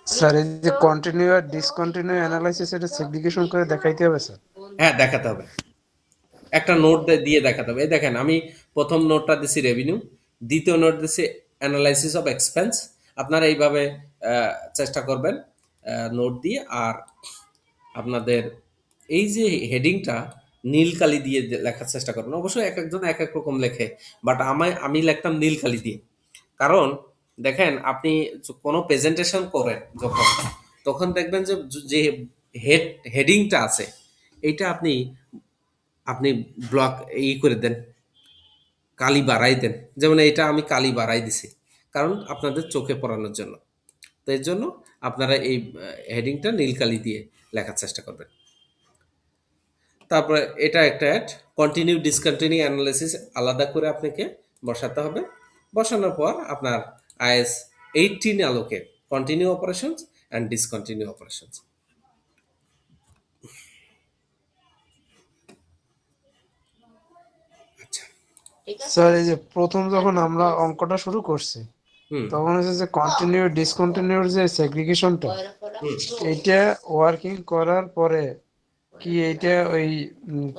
স্যার এই যে কন্টিনিউ আর ডিসকন্টিনিউ অ্যানালাইসিস এটা সেগ্রিগেশন করে দেখাইতে হবে স্যার? হ্যাঁ, দেখাতে হবে, একটা নোট দিয়ে দেখাতে হবে। এই দেখেন আমি প্রথম নোটটা দিছি রেভিনিউ, দ্বিতীয় নোট দিছি অ্যানালাইসিস অফ এক্সপেন্স। আপনারা এইভাবে চেষ্টা করবেন নোট দিয়ে। আর আপনাদের এই যে হেডিংটা নীল কালি দিয়ে লেখার চেষ্টা করবেন। অবশ্যই এক একজন এক এক রকম লেখে, বাট আমি লিখতাম নীল কালি দিয়ে। কারণ দেখেন আপনি কোনো প্রেজেন্টেশন করেন যখন, তখন দেখবেন যে হেডিংটা আছে এইটা আপনি ব্লক করে দেন, কালি বাড়াই দেন। যেমন এটা আমি কালি বাড়াই দিছি কারণ আপনাদের চোখে পড়ানোর জন্য। তো এর জন্য আপনারা এই হেডিংটা নীল কালি দিয়ে লেখার চেষ্টা করবেন। তারপরে এটা একটা অ্যাড, কন্টিনিউ ডিসকন্টিনিউ অ্যানালাইসিস আলাদা করে আপনাকে বসাতে হবে। বসানোর পর আপনার IAS 18 আলোকে continue operations and discontinue operations. Sir এই যে প্রথম যখন আমরা অঙ্কটা শুরু করছি তখন হচ্ছে যে কন্টিনিউ ডিসকন্টিনিউর যে সেগ্রিগেশনটা, এইটা ওয়ার্কিং করার পরে কি এইটা ওই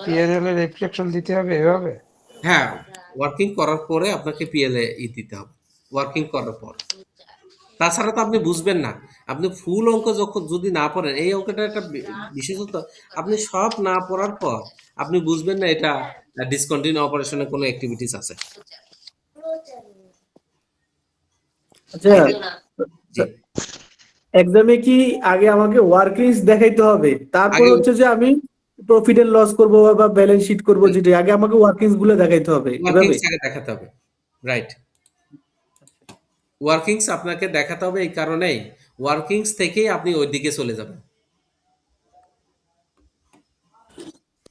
পিএনএল এর রিফ্লেকশন দিতে হবে এভাবে? হ্যাঁ, ওয়ার্কিং করার পরে আপনাকে পিএলএ দিতে হবে, ওয়ার্কিং করার পর। তাছাড়া তো আপনি বুঝবেন না। আপনি ফুল অঙ্ক যখন যদি না পড়েন, এই অঙ্কটা একটা বিশেষত, আপনি সব না পড়ার পর আপনি বুঝবেন না এটা ডিসকন্টিনিউ অপারেশনে কোনো অ্যাক্টিভিটিস আছে। আচ্ছা, এক্সামে কি আগে আমাকে ওয়ার্কিংস দেখাইতে হবে, তারপর আগে হচ্ছে যে আমি প্রফিট এন্ড লস করব বা ব্যালেন্স শিট করব, যেটা আগে আমাকে ওয়ার্কিংস গুলো দেখাইতে হবে এভাবে? ওয়ার্কিংস আগে দেখাতে হবে, রাইট। ওয়ার্কিংস আপনাকে দেখাতে হবে এই কারণেই, ওয়ার্কিংস থেকেই আপনি ওই দিকে চলে যাবেন।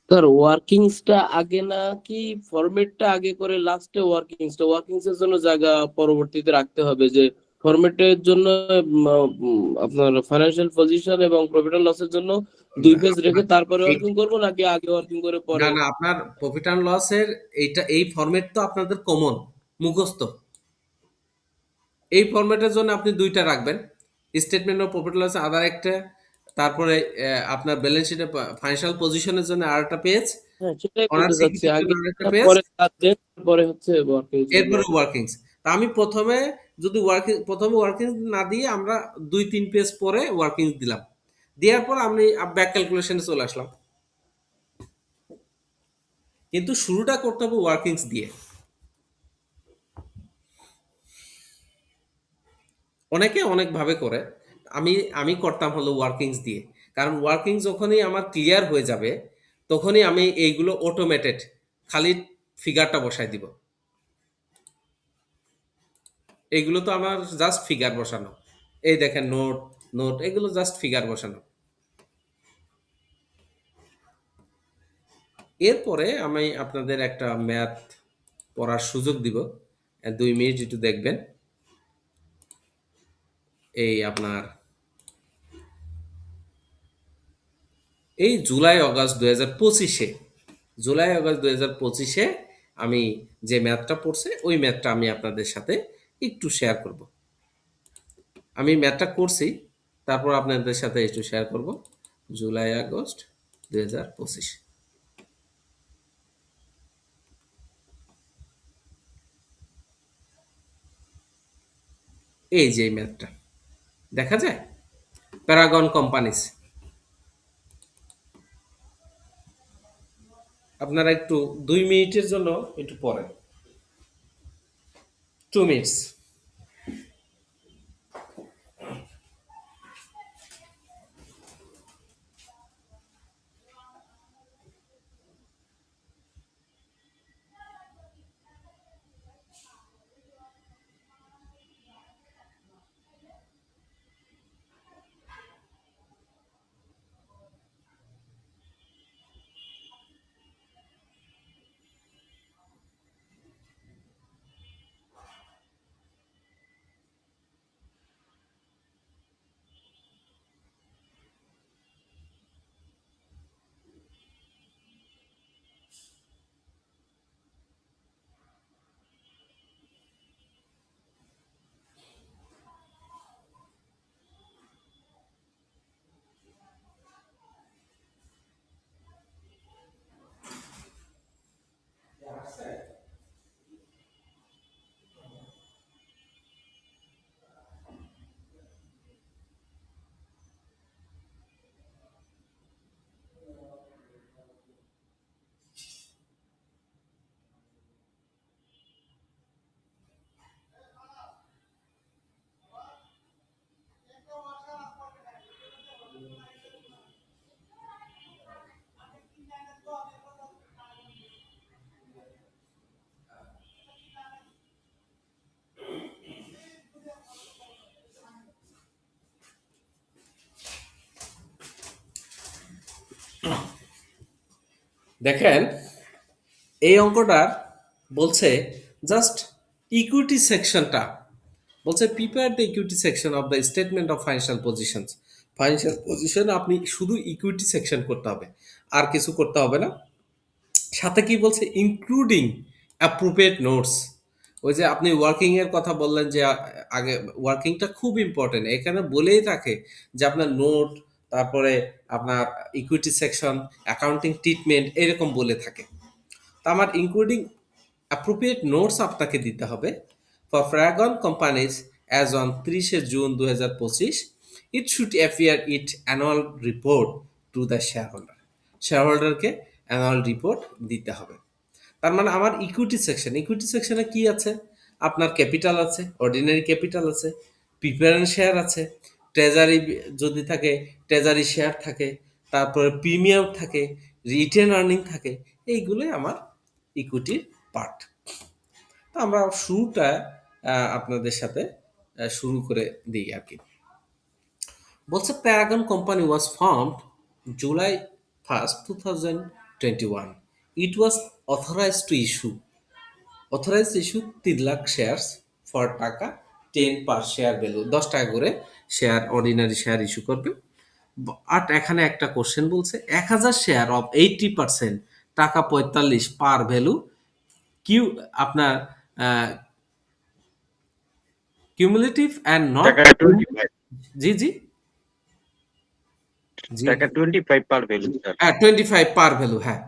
স্যার ওয়ার্কিংসটা আগে না কি ফরম্যাটটা আগে করে লাস্টে ওয়ার্কিংস এর জন্য জায়গা পরবর্তীতে রাখতে হবে, যে ফরম্যাটের জন্য আপনার ফাইন্যান্সিয়াল পজিশন এবং প্রফিট এন্ড লসের জন্য 2 ফেজ রেখে তারপরে এই- ওয়ার্কিং করব নাকি আগে ওয়ার্কিং করে না পরে? না, আপনার প্রফিট অ্যান্ড লসের এই ফরম্যাট তো আপনাদের কমন, মুখস্থ। এই ফরম্যাটের জন্য আপনি দুইটা রাখবেন, স্টেটমেন্ট অফ প্রফিট লস আদার একটা, তারপরে আপনার ব্যালেন্স শিটে ফাইন্যান্সিয়াল পজিশনের জন্য আরেকটা পেজ, হ্যাঁ, সেটাই অনার বলতে চাচ্ছি, সিকিউরিটির আগে জন্য আরেকটা এটা পেজ, পরে কাজ দেন, পরে হচ্ছে ওয়ার্কিং করব। এরপরে ওয়ার্কিংস। তা আমি প্রথমে যদি প্রথমে ওয়ার্কিং না দিয়ে আমরা 2-3 পেজ পরে ওয়ার্কিংস দিলাম, দেওয়ার পর আমি ব্যাক ক্যালকুলেশনে চলে আসলাম। কিন্তু শুরুটা করতে হবে ওয়ার্কিংস দিয়ে। অনেকে অনেকভাবে করে, আমি আমি করতাম হলো ওয়ার্কিংস দিয়ে। কারণ ওয়ার্কিংস যখনই আমার ক্লিয়ার হয়ে যাবে তখনই আমি এইগুলো অটোমেটেড খালি ফিগারটা বসাই দিব। এইগুলো তো আমার জাস্ট ফিগার বসানো, এই দেখেন নোট নোট, এগুলো জাস্ট ফিগার বসানো। এরপরে আমি আপনাদের একটা ম্যাথ পড়ার সুযোগ দিব, 2 মিনিট একটু দেখবেন। এই আপনার এই জুলাই আগস্ট 2025-এ আমি যে ম্যাথটা পড়ছে ওই ম্যাথটা আমি আপনাদের সাথে একটু শেয়ার করব। আমি ম্যাথটা করছি, তারপর আপনাদের সাথে একটু শেয়ার করব। জুলাই আগস্ট 2025, এই যে ম্যাথটা দেখা যায়, প্যারাগন কোম্পানিজ। আপনারা একটু 2 মিনিটের জন্য একটু পড়েন, 2 মিনিটস। দেখেন এই অঙ্কটার বলছে জাস্ট ইকুইটি সেকশনটা বলছে, prepare the equity section of the statement of financial positions. Financial position আপনি শুধু ইকুইটি সেকশন করতে হবে, আর কিছু করতে হবে না। সাথে কি বলছে, ইনক্লুডিং অ্যাপ্রোপ্রিয়েট নোটস। ওই যে আপনি ওয়ার্কিং এর কথা বললেন যে আগে ওয়ার্কিংটা খুব ইম্পর্টেন্ট, এখানে বলেই থাকে যে আপনার নোট, তারপরে আপনার ইকুইটি সেকশন, অ্যাকাউন্টিং ট্রিটমেন্ট এরকম বলে থাকে। তা আমার ইনক্লুডিং অ্যাপ্রোপ্রিয়েট নোটস আপনাকে দিতে হবে। For Paragon companies as on 30 June 2025, it should appear it annual report to the shareholder. শেয়ারহোল্ডারকে অ্যানুয়াল রিপোর্ট দিতে হবে। তার মানে আমার ইকুইটি সেকশনে কি আছে, আপনার ক্যাপিটাল আছে, অর্ডিনারি ক্যাপিটাল আছে, প্রিফারেন্স শেয়ার আছে, ট্রেজারি যদি থাকে ট্রেজারি শেয়ার থাকে, তারপরে প্রিমিয়াম থাকে, রিটেন আর্নিং থাকে, এইগুলোই আমার ইকুইটির পার্ট। তো আমরা শুরুটা আপনাদের সাথে শুরু করে দিই আর কি। বলছে Paragon company was formed July 1st, 2021. It was authorized to issue 3 lakh shares for টাকা 10 পার শেয়ার ভ্যালু, 10 টাকা করে শেয়ার, অর্ডিনারি শেয়ার ইস্যু করবে। আর এখানে একটা কোশ্চেন বলছে 1000 শেয়ার অফ 80% টাকা 45 পার ভ্যালু কিউ আপনার কিউমুলেটিভ অ্যান্ড নট টাকা 25 জি জি জি টাকা 25 পার ভ্যালু স্যার। হ্যাঁ 25 পার ভ্যালু, হ্যাঁ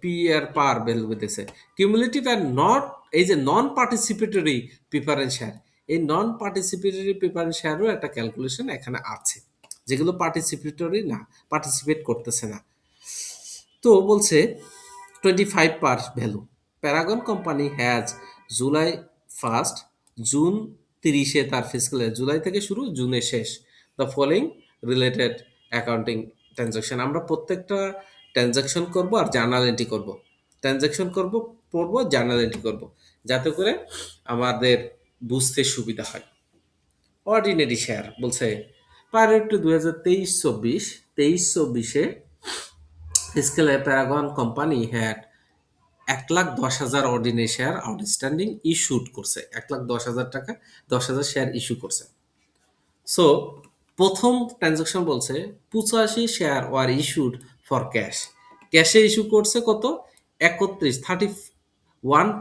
পি এর পার ভ্যালু দিতেছে কিউমুলেটিভ অ্যান্ড নট, এই যে নন পার্টিসিপেটরি প্রিফারেন্স শেয়ার, এই নন পার্টিসিপেটরি প্রিফারেন্স শেয়ারও একটা ক্যালকুলেশন এখানে আছে, যেগুলো পার্টিসিপেটরি না, পার্টিসিপেট করতেছে না। তো বলছে 25 par value Paragon company has July 1 June 30-এ তার ফিসকাল জুলাই থেকে শুরু জুনে শেষ the following related accounting transaction. আমরা প্রত্যেকটা ট্রানজাকশন করব আর জার্নাল এন্ট্রি করব, ট্রানজাকশন করব পড়ব জার্নাল এন্ট্রি করব, যাতে করে আমাদের বুঝতে সুবিধা হয়। অর্ডিনারি শেয়ার বলছে প্রায়োর টু 2023-24 23-24-এ ফিসকালে Paragon company had 1,10,000 ordinary share outstanding issued করছে, 1,10,000 টাকা 10,000 শেয়ার ইস্যু করছে। সো প্রথম ট্রানজাকশন বলছে 85 share were issued for cash, ক্যাশে ইস্যু করছে কত 31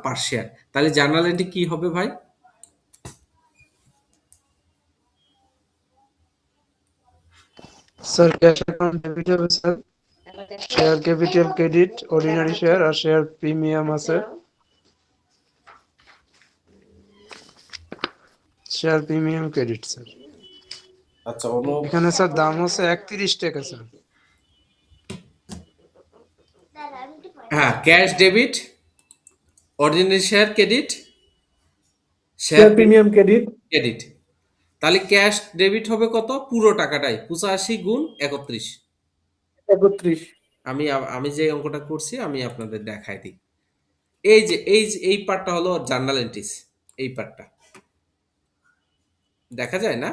পার শেয়ার। তাহলে জার্নাল এন্ট্রি কি হবে ভাই? স্যার ক্যাশ অ্যাকাউন্ট ডেবিট হবে sir, share capital credit ordinary share আর শেয়ার প্রিমিয়াম আছে, শেয়ার প্রিমিয়াম ক্রেডিট স্যার। আচ্ছা এখানে স্যার দাম হচ্ছে 31 টাকা স্যার। হ্যাঁ cash debit ordinary share credit share premium credit credit. তাহলে ক্যাশ ডেবিট হবে কত? পুরো টাকাটাই 85 গুণ 31। 31। আমি যে অঙ্কটা করছি আমি আপনাদের দেখাই দিই। এই পার্টটা হলো জার্নাল এন্ট্রিস, এই পার্টটা দেখা যায় না,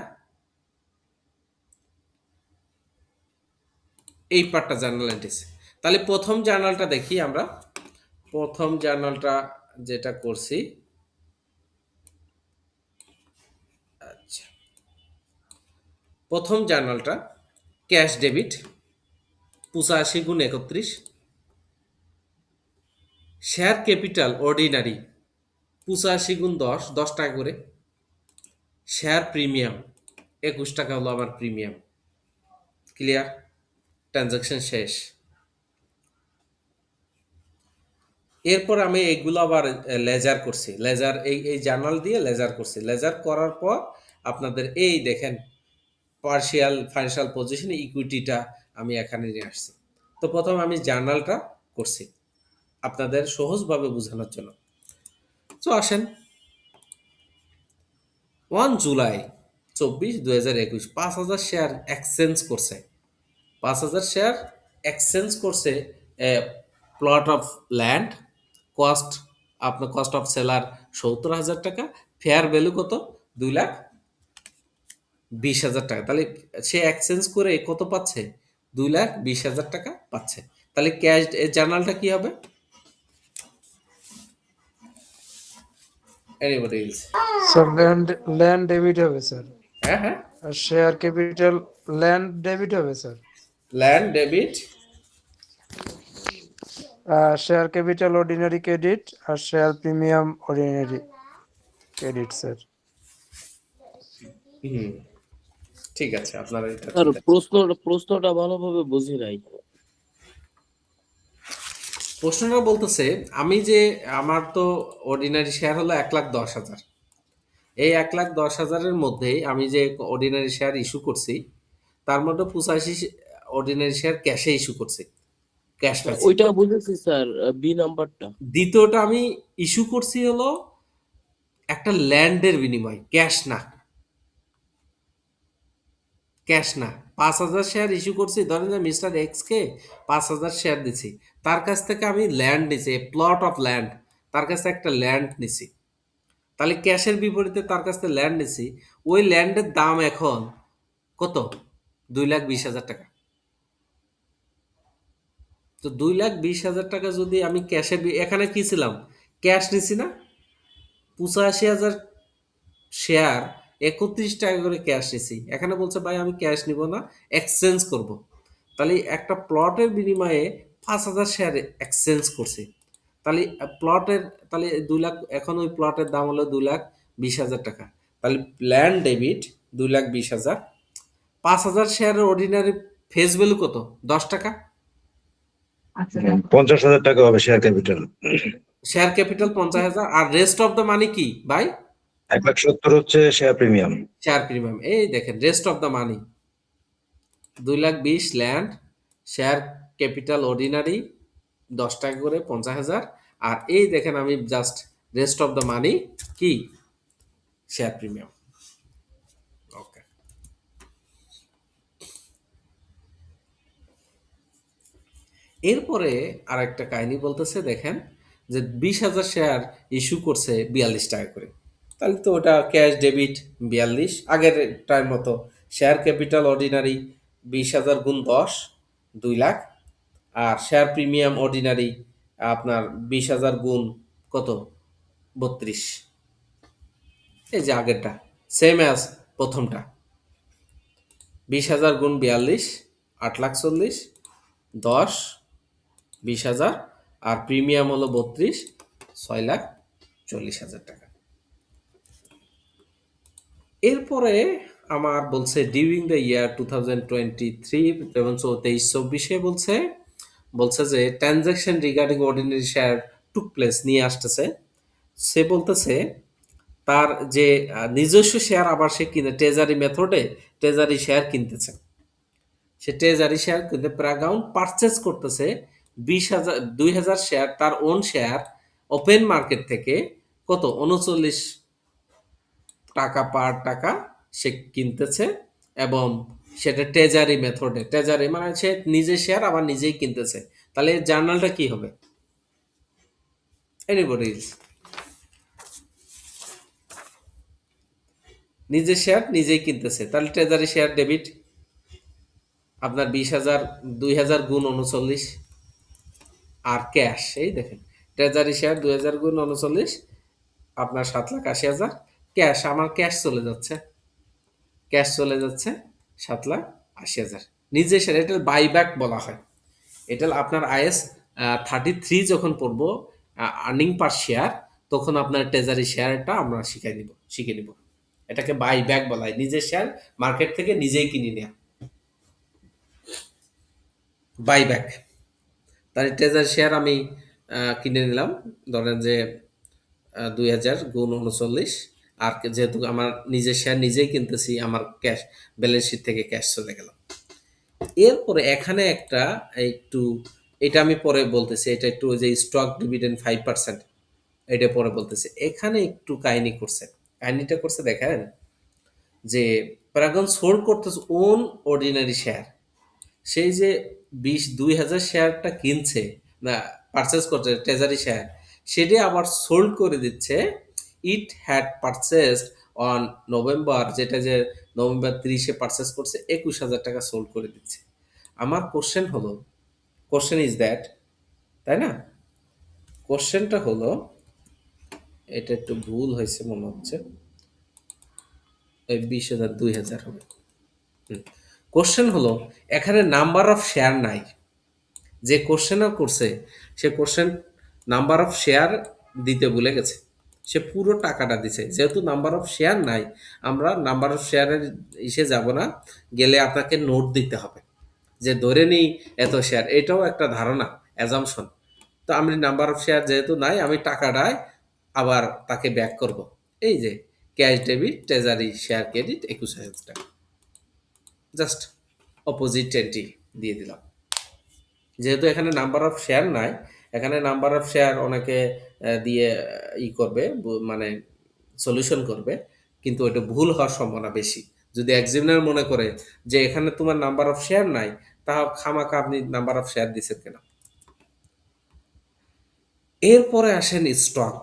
এই পার্টটা জার্নাল এন্ট্রিস। তাহলে প্রথম জার্নালটা দেখি আমরা, প্রথম জার্নালটা যেটা করছি, আচ্ছা প্রথম জার্নালটা ক্যাশ ডেবিট 85 গুণ 31, শেয়ার ক্যাপিটাল অর্ডিনারি 85 গুণ 10 টাকা করে, শেয়ার প্রিমিয়াম 21 টাকা হলো আমার প্রিমিয়াম। ক্লিয়ার? ট্রানজাকশন শেষ। এরপর আমি এইগুলো আবার লেজার করছি, লেজার এই জার্নাল দিয়ে লেজার করছি, লেজার করার পর আপনাদের এই দেখেন পার্শিয়াল ফাইন্যান্সিয়াল পজিশন ইকুইটিটা আমি এখানে নিয়ে আসছি। তো প্রথম আমি জার্নালটা করছি আপনাদের সহজভাবে বোঝানোর জন্য। তো আসেন 1 জুলাই 24 2021 5,000 শেয়ার এক্সচেঞ্জ করছে, 5,000 শেয়ার এক্সচেঞ্জ করছে প্লট অফ ল্যান্ড, কস্ট আপনার কস্ট অফ সেলার 70,000 টাকা, ফেয়ার ভ্যালু কত 2,20,000 টাকা। তাহলে সে এক্সচেঞ্জ করে কত পাচ্ছে? 2,20,000 টাকা পাচ্ছে। তাহলে ক্যাশ জার্নালটা কি হবে? Anybody else? Sir land debit হবে স্যার, হ্যাঁ হ্যাঁ আর শেয়ার ক্যাপিটাল ল্যান্ড ডেবিট হবে sir, land debit share capital ordinary credit আর share premium ordinary credit sir. হুম ঠিক আছে, আপনারা এটা স্যার প্রশ্নটা ভালোভাবে বুঝি নাই। প্রশ্নটা বলতেছে আমি যে আমার তো অর্ডিনারি শেয়ার হলো 1,10,000, এই 1,10,000-এর মধ্যে আমি যে অর্ডিনারি শেয়ার ইস্যু করছি তার মধ্যে 85 অর্ডিনারি শেয়ার ক্যাশে ইস্যু করছি, ক্যাশ পাইছি। ওইটা বুঝেছি স্যার, বি নাম্বারটা। দ্বিতীয়টা আমি ইস্যু করছি হলো একটা ল্যান্ডের বিনিময়, ক্যাশ না, ক্যাশ না। 5,000 শেয়ার ইস্যু করছি, ধরেন যে মিস্টার এক্স কে 5,000 শেয়ার দিছি, তার কাছ থেকে আমি ল্যান্ড নিছি, প্লট অফ ল্যান্ড, তার কাছে একটা ল্যান্ড নিছি। তাহলে ক্যাশের বিপরীতে তার কাছ থেকে ল্যান্ড নিছি, ওই ল্যান্ডের দাম এখন কত? 2,20,000 টাকা। তো 2,20,000 টাকা যদি আমি ক্যাশে, এখানে কি ছিলাম? ক্যাশ নিছি না, 85,000 শেয়ার 31 টাকা করে ক্যাশ নিছি, এখানে বলছে ভাই আমি ক্যাশ নিব না, এক্সচেঞ্জ করব। তাহলে একটা প্লটের বিনিময়ে 5,000 শেয়ার এক্সচেঞ্জ করছি। তাহলে প্লটের, তাহলে 2 লাখ, এখন ওই প্লটের দাম হলো 2,20,000 টাকা। তাহলে ল্যান্ড ডেবিট 2,20,000, 5,000 শেয়ারের অর্ডিনারি ফেস ভ্যালু কত? 10 টাকা। 50,000 টাকা হবে শেয়ার ক্যাপিটাল। শেয়ার ক্যাপিটাল 50,000, আর রেস্ট অফ দ্য মানি কি ভাই? 1,70,000 হচ্ছে শেয়ার প্রিমিয়াম। Share premium. এই দেখেন rest of the money 2,20,000 land, share capital ordinary 10 টাকা করে 50,000, আর এই দেখেন আমি just rest of the money কি শেয়ার প্রিমিয়াম। ওকে, এরপরে আর একটা কাহিনী বলতেছে, দেখেন যে 20,000 শেয়ার ইস্যু করছে 42 টাকা করে। তাহলে তো ওটা ক্যাশ ডেবিট 42 আগের টাইম মতো। শেয়ার ক্যাপিটাল অর্ডিনারি 20,000 গুণ 10, 2 লাখ। আর শেয়ার প্রিমিয়াম অর্ডিনারি আপনার 20,000 গুণ কত? 32। এই যে আগেরটা সেম অ্যাজ প্রথমটা, 20,000 গুণ 42, 8,40,000, 10, 20,000, আর প্রিমিয়াম হলো 32, 6,40,000 টাকা। এরপরে আমার বলছে ডিউরিং দ্য ইয়ার 2023 এবং 23-24 বলছে যে transaction regarding ordinary share took place নিয়ে আসতেছে। সে বলতেছে তার যে নিজস্ব শেয়ার আবার সে কিনে ট্রেজারি মেথডে ট্রেজারি শেয়ার কিনতেছে। সে ট্রেজারি শেয়ার কিনতে প্রাগাউন্ড পারচেজ করতেছে 2,000 শেয়ার, তার ওন শেয়ার ওপেন মার্কেট থেকে কত? 39 টাকা পার টাকা সে কিনতেছে, এবং সেটা ট্রেজারি মেথডে। ট্রেজারি মানে সে নিজে শেয়ার আবার নিজেই কিনতেছে। তাহলে এর জার্নালটা কি হবে? এনিবডি? নিজে শেয়ার নিজেই কিনতেছে, তাহলে ট্রেজারি শেয়ার ডেবিট আপনার 20,000, 2,000 গুণ 39, আর ক্যাশ এই দেখেন ট্রেজারি শেয়ার 2,000 গুণ 39 আপনার 7,80,000। ক্যাশ, আমার ক্যাশ চলে যাচ্ছে, 7,80,000 নিজে শেয়ার। এটা বাইব্যাক বলা হয়। এটা আপনার IAS 33 যখন পড়বো আর্নিং পার শেয়ার, তখন আপনার ট্রেজারি শেয়ারটা আমরা শিখে নিব। এটাকে বাইব্যাক বলা হয়, নিজের শেয়ার মার্কেট থেকে নিজেই কিনে নেওয়া, বাইব্যাক। তাহলে ট্রেজারি শেয়ার আমি কিনে নিলাম, ধরেন যে 2,000 গুণ 39, আর যেহেতু আমার নিজের শেয়ার নিজেই কিনতেছি, আমার ক্যাশ ব্যালেন্স শিট থেকে ক্যাশ চলে গেল। এরপরে এখানে একটা একটু, এটা আমি পরে বলতেছি, এটা একটু যে স্টক ডিভিডেন্ড 5%, এটা পরে বলতেছি। এখানে একটু কাহিনীটা করছে দেখেন যে প্যারাগন সোল্ড করতেছে ওন অর্ডিনারি শেয়ার। সেই যে 2,000 শেয়ারটা কিনছে না, পারচেস করছে ট্রেজারি শেয়ার, সেটি আবার সোল্ড করে দিচ্ছে। It had purchased on November, যেটা যে নভেম্বর 30-এ পারচেস করছে, 21,000 টাকা সোল্ড করে দিচ্ছে। আমার কোশ্চেন ইজ দ্যাট, তাই না? কোশ্চেনটা হলো, এটা একটু ভুল হয়েছে মনে হচ্ছে, 20,000 2,000 হবে। কোশ্চেন হলো এখানে নাম্বার অফ শেয়ার নাই। যে কোশ্চেনও করছে সে কোশ্চেন নাম্বার অফ শেয়ার দিতে ভুলে গেছে, সে পুরো টাকাটা দিছে। যেহেতু নাম্বার অফ শেয়ার নাই, আমরা নাম্বার অফ শেয়ারের যাব না, গেলে আপনাকে নোট দিতে হবে যে ধরে নিই এত শেয়ার। এটাও একটা ধারণা, অ্যাজাম্পশন। তো আমি নাম্বার অফ শেয়ার যেহেতু নাই, আমি টাকাটায় আবার তাকে ব্যাক করব। এই যে cash debit, treasury share credit 21,000 টাকা, জাস্ট অপোজিট এন্ট্রি দিয়ে দিলাম। যেহেতু এখানে নাম্বার অফ শেয়ার নাই, এখানে নাম্বার অফ শেয়ার অনেকে দিয়ে করবে, মানে সলিউশন করবে, কিন্তু ওটা ভুল হওয়ার সম্ভাবনা বেশি। যদি এক্সামিনার মনে করে যে এখানে তোমার নাম্বার অফ শেয়ার নাই, তা খামাকা আপনি নাম্বার অফ শেয়ার দিচ্ছেন কেন। এরপরে আসেন স্টক।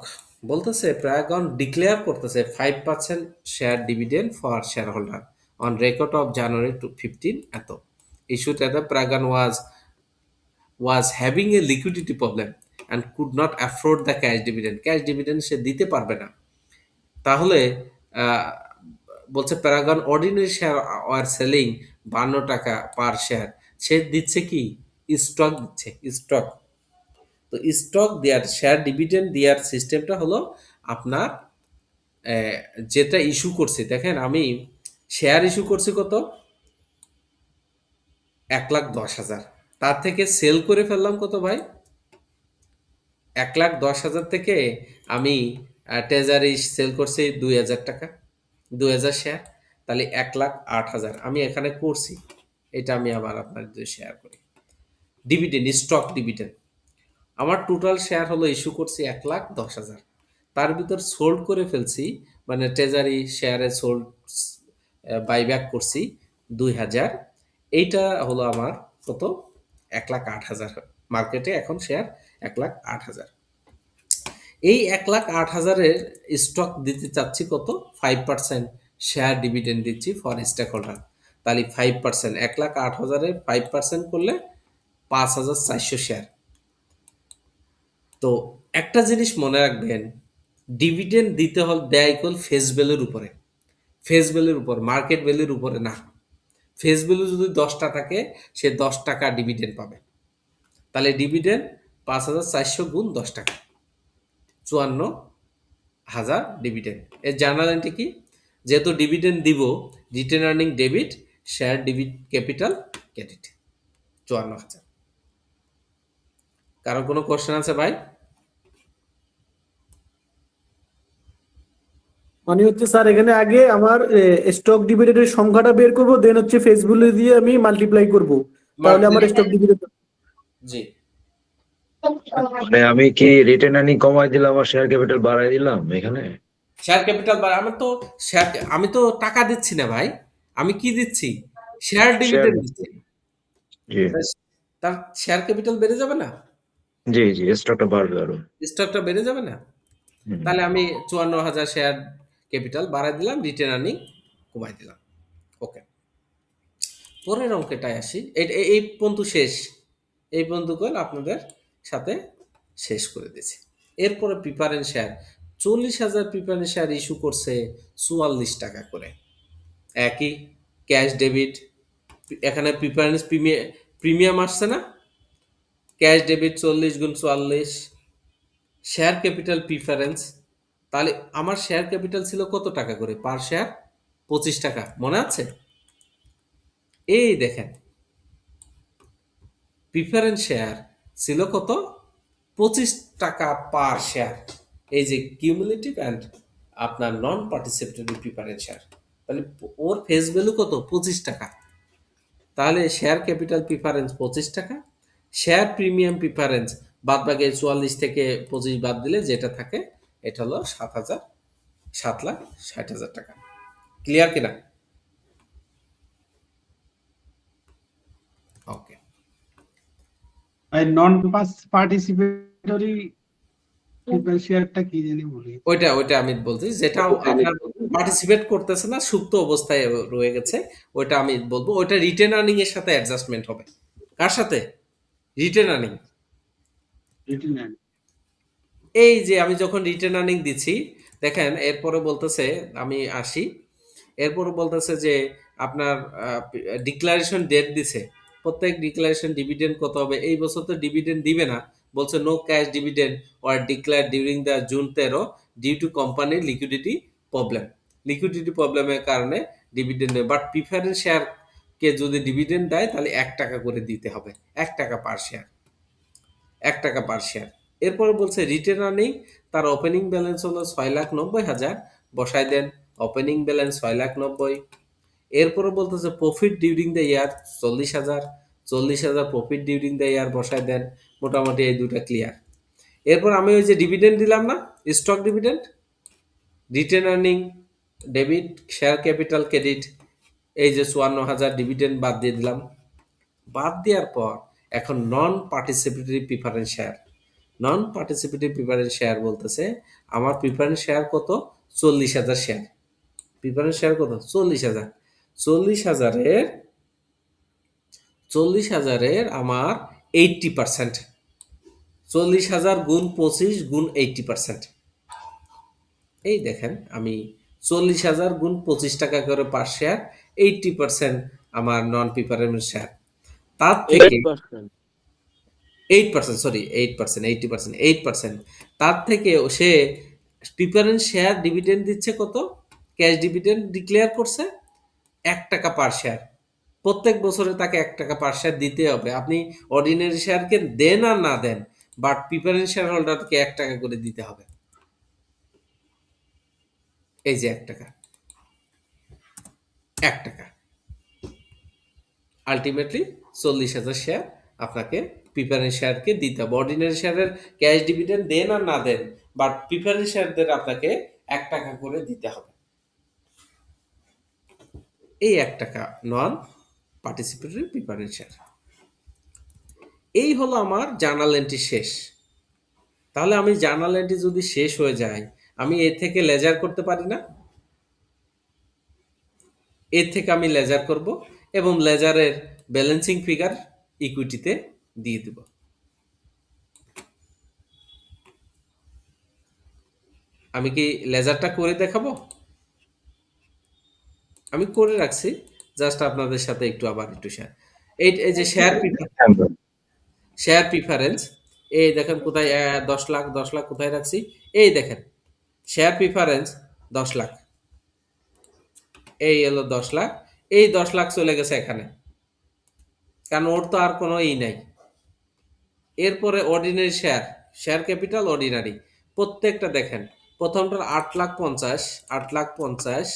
বলতেছে প্যারাগন ডিক্লেয়ার করতেছে 5% share dividend for share holder on record of January 15 এত issued at the Paragon was having a liquidity problem and could not afford the cash dividend. Cash dividend সে দিতে পারবে না। তাহলে বলছে প্যারাগন অর্ডিনারি শেয়ার আর selling 52 টাকা পার share. সে দিচ্ছে কি stock দিচ্ছে, স্টক। তো স্টক দেওয়ার শেয়ার ডিভিডেন্ড দেওয়ার সিস্টেমটা হলো আপনার যেটা ইস্যু করছি, দেখেন আমি শেয়ার ইস্যু করছি কত, 1,10,000, তার থেকে সেল করে ফেললাম কত ভাই, 1,10,000 থেকে আমি ট্রেজারি সেল করছি 2,000 টাকা, 2,000 শেয়ার, তাহলে 1,08,000 আমি এখানে করছি। এটা আমি আবার আপনাদের শেয়ার করি। ডিভিডেন্ড, স্টক ডিভিডেন্ড, আমার টোটাল শেয়ার হলো ইস্যু করছি 1,10,000, তার ভিতর সোল্ড করে ফেলছি, মানে ট্রেজারি শেয়ারে সোল্ড বাইব্যাক করছি 2,000। এইটা হলো আমার কত, 1,08,000। মার্কেটে এখন শেয়ার 1,08,000। এই 1,08,000-এর স্টক দিতে চাচ্ছি কত, 5% শেয়ার ডিভিডেন্ড দিচ্ছি ফর স্টেক হোল্ডার। তাহলে 5%, 1,08,000-এর 5% করলে 5,400 শেয়ার। তো একটা জিনিস মনে রাখবেন, ডিভিডেন্ড দিতে হলে দেয় ইকুয়াল ফেস ভ্যালুর উপরে, ফেস ভ্যালুর উপর, মার্কেট ভ্যালুর উপরে না। ফেস ভ্যালু যদি 10টা থাকে, সে 10 টাকা ডিভিডেন্ড পাবে। তাহলে ডিভিডেন্ড 5,400 গুণ 10 টাকা, 54,000 ডিভিডেন্ড। এর জার্নাল এন্ট্রি কি, যেহেতু ডিভিডেন্ড দিব, written earning debit, share capital credit, 54,000। কারো কোনো কোশ্চেন আছে ভাই? মানে হচ্ছে স্যার এখানে আগে আমার স্টক ডিভিডেন্ডের সংখ্যাটা বের করব, দেন হচ্ছে ফেস ভ্যালু দিয়ে আমি মাল্টিপ্লাই করব, তাহলে আমার স্টক ডিভিডেন্ড। জি, মানে আমি কি রিটেন আর্নিং কমাই দিলাম আর শেয়ার ক্যাপিটাল বাড়াই দিলাম এখানে? শেয়ার ক্যাপিটাল আমার তো শেয়ার, আমি তো টাকা দিচ্ছি না ভাই, আমি কি দিচ্ছি, শেয়ার ডিভিডেন্ড দিচ্ছি। জি তার শেয়ার ক্যাপিটাল বেড়ে যাবে না, জি জি, স্টকটা বাড়বে আরো। স্টকটা বেড়ে যাবে না। তাহলে আমি 54,000 শেয়ার ক্যাপিটাল বাড়াই দিলাম, রিটেন আর্নিং কমাই দিলাম। ওকে, পরের অঙ্কেটায় আসি। এই পর্যন্ত শেষ, এই পর্যন্ত করে আপনাদের সাথে শেষ করে দিয়েছি। এরপরে preference share, 40,000 preference share issue করছে 44 টাকা করে। একই ক্যাশ ডেবিট, এখানে প্রিফারেন্স প্রিমিয়াম আসছে না, ক্যাশ ডেবিট 40 গুণ 44, শেয়ার ক্যাপিটাল প্রিফারেন্স। তাহলে আমার শেয়ার ক্যাপিটাল ছিল কত টাকা করে পার শেয়ার, 25 টাকা, মনে আছে? এই দেখেন প্রিফারেন্স শেয়ার ছিল কত, 25 টাকা পার শেয়ার। এই যে কিউমুলেটিভ অ্যান্ড আপনার নন পার্টিসিপেটরি প্রিফারেন্স শেয়ার, তাহলে ওর ফেস ভ্যালু কত, 25 টাকা। তাহলে শেয়ার ক্যাপিটাল প্রিফারেন্স 25 টাকা, শেয়ার প্রিমিয়াম প্রিফারেন্স বাদ বাকি 44 থেকে 25 বাদ দিলে যেটা থাকে, এটা হলো 7,60,000 টাকা। ক্লিয়ার কিনা? ওকে, আর নন পার্টিসিপেটরি শেয়ারটা কি জানি বলি, ওইটা আমি বলছি, যেটা আপনার পার্টিসিপেট করতেছে না, সুপ্ত অবস্থায় রয়ে গেছে, ওইটা আমি বলবো, ওইটা রিটেন আর্নিং এর সাথে অ্যাডজাস্টমেন্ট হবে। কার সাথে? Written earning. এই যে আমি যখন রিটেন আর্নিং দিচ্ছি, দেখেন এরপরে বলতেছে, আমি আসি, এরপরে বলতেছে যে আপনার ডিক্লারেশন ডেট দিছে, প্রত্যেক ডিক্লারেশন ডিভিডেন্ড কত হবে। এই বছর তো ডিভিডেন্ড দিবে না, বলছে no cash dividend were declare during the June 13 due to কোম্পানির লিকুইডিটি প্রবলেম। লিকুইডিটি প্রবলেমের কারণে ডিভিডেন্ড নেই, বাট প্রিফারেন্স শেয়ার কে যদি ডিভিডেন্ড দেয় তাহলে 1 টাকা করে দিতে হবে, 1 টাকা পার শেয়ার, 1 টাকা পার শেয়ার। এরপরে বলছে রিটেন আর্নিং, তার ওপেনিং ব্যালেন্স হলো 6,90,000, বসায় দেন ওপেনিং ব্যালেন্স 6,90,000। এরপরে বলতেছে profit during the year 40,000, 40,000 profit during the ইয়ার, বসায় দেন। মোটামুটি এই দুটা ক্লিয়ার। এরপর আমি ওই যে ডিভিডেন্ড দিলাম না, stock dividend, written earning debit, share capital credit, এই যে 54,000 ডিভিডেন্ড বাদ দিয়ে দিলাম। বাদ দেওয়ার পর এখন নন পার্টিসিপেটরি প্রিফারেন্স শেয়ার, নন পার্টিসিপেটরি প্রিফারেন্স শেয়ার বলতেছে আমার প্রিফারেন্স শেয়ার কত, 40,000 শেয়ার। প্রিফারেন্স শেয়ার কত, 40,000। 40,000-এর আমার 80%, 40,000 গুণ 25 গুণ 80%। এই দেখেন আমি 40,000 গুণ 25 টাকা করে পার শেয়ার, 80% আমার নন প্রিফারেন্স শেয়ার। তার থেকে 8%। 8%, সরি 8%, 80%, 8%। তার থেকে সে প্রিফারেন্স শেয়ার ডিভিডেন্ড দিচ্ছে কত? ক্যাশ ডিভিডেন্ড ডিক্লেয়ার করছে 1 টাকা পার শেয়ার। প্রত্যেক বছরে তাকে 1 টাকা পার শেয়ার দিতে হবে। আপনি অর্ডিনারি শেয়ারকে দেন আর না দেন, বাট প্রিফারেন্স শেয়ার হোল্ডারকে 1 টাকা করে দিতে হবে। এই যে 1 টাকা, 1 টাকা। আলটিমেটলি 40,000 শেয়ার আপনাকে প্রিফারেন্স শেয়ারকে দিতে হবে। অর্ডিনারি শেয়ারের ক্যাশ ডিভিডেন্ড দেন আর না দেন, বাট প্রিফারেন্স শেয়ারদের আপনাকে 1 টাকা করে দিতে হবে। এই 1 টাকা নন পার্টিসিপেটরি প্রিফারেন্স শেয়ার। এই হলো আমার জার্নাল এন্ট্রি শেষ। তাহলে আমি জার্নাল এন্ট্রি যদি শেষ হয়ে যায়, আমি এর থেকে লেজার করতে পারি না? এর থেকে আমি লেজার করব এবং লেজারের ব্যালেন্সিং ফিগার ইকুইটিতে দিয়ে দেব। আমি কি লেজারটা করে দেখাবো? আমি করে রাখছি, জাস্ট আপনাদের সাথে একটু আবার একটু শেয়ার। এই যে শেয়ার প্রিফারেন্স, এই দেখেন কোথায় 10 লাখ, 10 লাখ কোথায় রাখছি? এই দেখেন শেয়ার প্রিফারেন্স 10 লাখ, এই হলো 10 লাখ। এই 10 লাখ চলে গেছে এখানে, কারণ ওর তো আর কোনো নাই। এরপরে ordinary share, share capital ordinary, প্রত্যেকটা দেখেন। প্রথমটার 8,50,000, 8,50,000।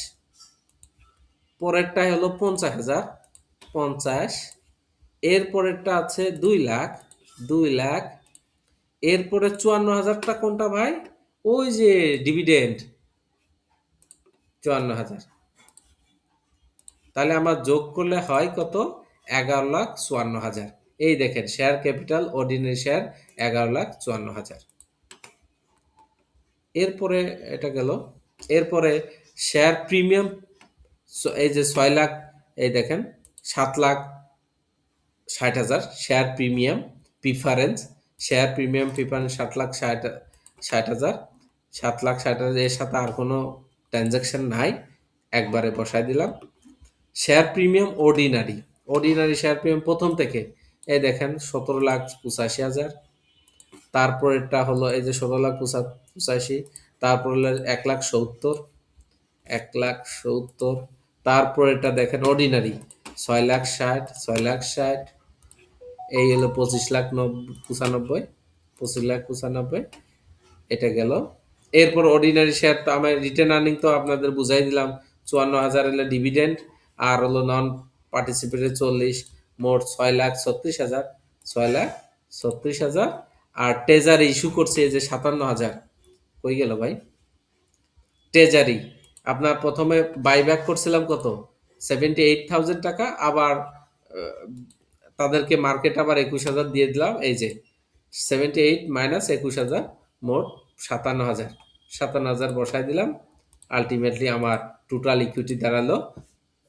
পরেরটা হলো 50,000, 50। এরপরেরটা আছে 2 লাখ, 2 লাখ। এরপরে 54,000টা কোনটা ভাই? ওই যে ডিভিডেন্ড, 54,000। তাহলে আমার যোগ করলে হয় কত? 11,54,000। এই দেখেন শেয়ার ক্যাপিটাল অর্ডিনারি শেয়ার 11,54,000। এরপরে এটা গেল। এরপরে শেয়ার প্রিমিয়াম, এই যে 6 লাখ, এই দেখেন 7,60,000 share premium preference, share premium preference 7,60,000, 7,60,000। এর সাথে আর কোনো ট্রানজাকশন নাই, একবারে বসাই দিলাম। Share premium ordinary, ordinary share premium প্রথম থেকে এই দেখেন 17,85,000। তারপরেরটা হলো এই যে 16,85,000। তারপর হলো 1,70,000, 1,70,000। তারপর এটা দেখেন অর্ডিনারি 6,60,000, 6,60,000। এই হলো 25,95,000, 25,95,000। এটা গেল। এরপর অর্ডিনারি শেয়ার তো আমার রিটেন আর্নিং তো আপনাদের বুঝাই দিলাম। 54,000 হলো ডিভিডেন্ড, আর হলো নন পার্টিসিপেটরি 40, মোট 6,36,000, 6,36,000। আর ট্রেজারি ইস্যু করছে এই যে 57,000। কই গেল ভাই? ট্রেজারি আপনার প্রথমে বাইব্যাক করছিলাম কত? 78,000 টাকা। আবার তাদেরকে মার্কেট আবার 21,000 দিয়ে দিলাম। এই যে 78 মাইনাস 21,000, মোট 57,000। 57,000 বসাই দিলাম। আলটিমেটলি আমার টোটাল ইকুইটি দাঁড়ালো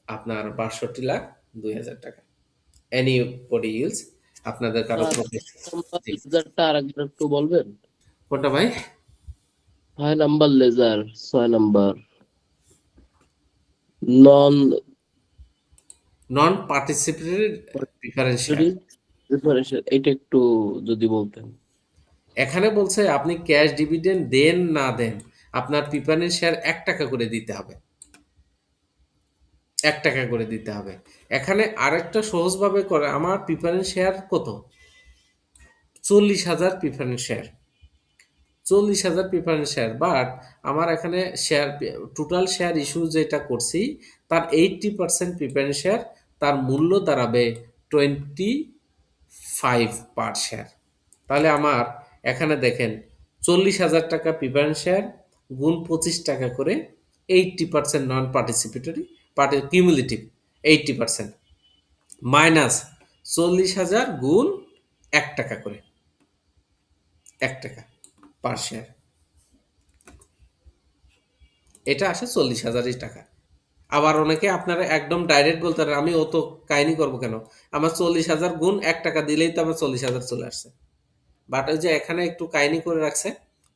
আপনার 62,02,000 টাকা। এনিবডি ইউজ আপনাদের কারো লেজারটা আরেকবার একটু বলবেন? কোনটা ভাই? 6 নাম্বার লেজার, 6 নাম্বার নন নন পার্টিসিপেটরি প্রিফারেন্সিয়াল, এটা একটু যদি বলতেন। এখানে বলছে আপনি ক্যাশ ডিভিডেন্ড দেন না দেন, আপনার প্রিফারেন্স শেয়ার 1 টাকা করে দিতে হবে, 1 টাকা করে দিতে হবে। এখানে আরেকটা সহজভাবে করে, আমার প্রিফারেন্স শেয়ার কত? 40,000 preference share, 40,000 preference share. But আমার এখানে শেয়ার টোটাল শেয়ার ইস্যু যেটা করছি তার 80% প্রিফারেন্স শেয়ার, তার মূল্য দাঁড়াবে 25 পার শেয়ার। তাহলে আমার এখানে দেখেন 40,000 টাকা প্রিফারেন্স শেয়ার গুণ 25 টাকা করে, 80% নন পার্টিসিপেটরি, কিউমুলেটিভ 80%, মাইনাস 40,000 গুণ 1 টাকা করে, 1 টাকা পার শেয়ার। এটা আসে 40,000 টাকা। আবার অনেকে আপনারা একদম ডাইরেক্ট বলতে পারেন আমি অত কাহিনী করবো কেন, আমার 40,000 গুণ 1 টাকা দিলেই তো আমার 40,000 চলে আসছে। বাট ওই যে এখানে একটু কাহিনী করে রাখছে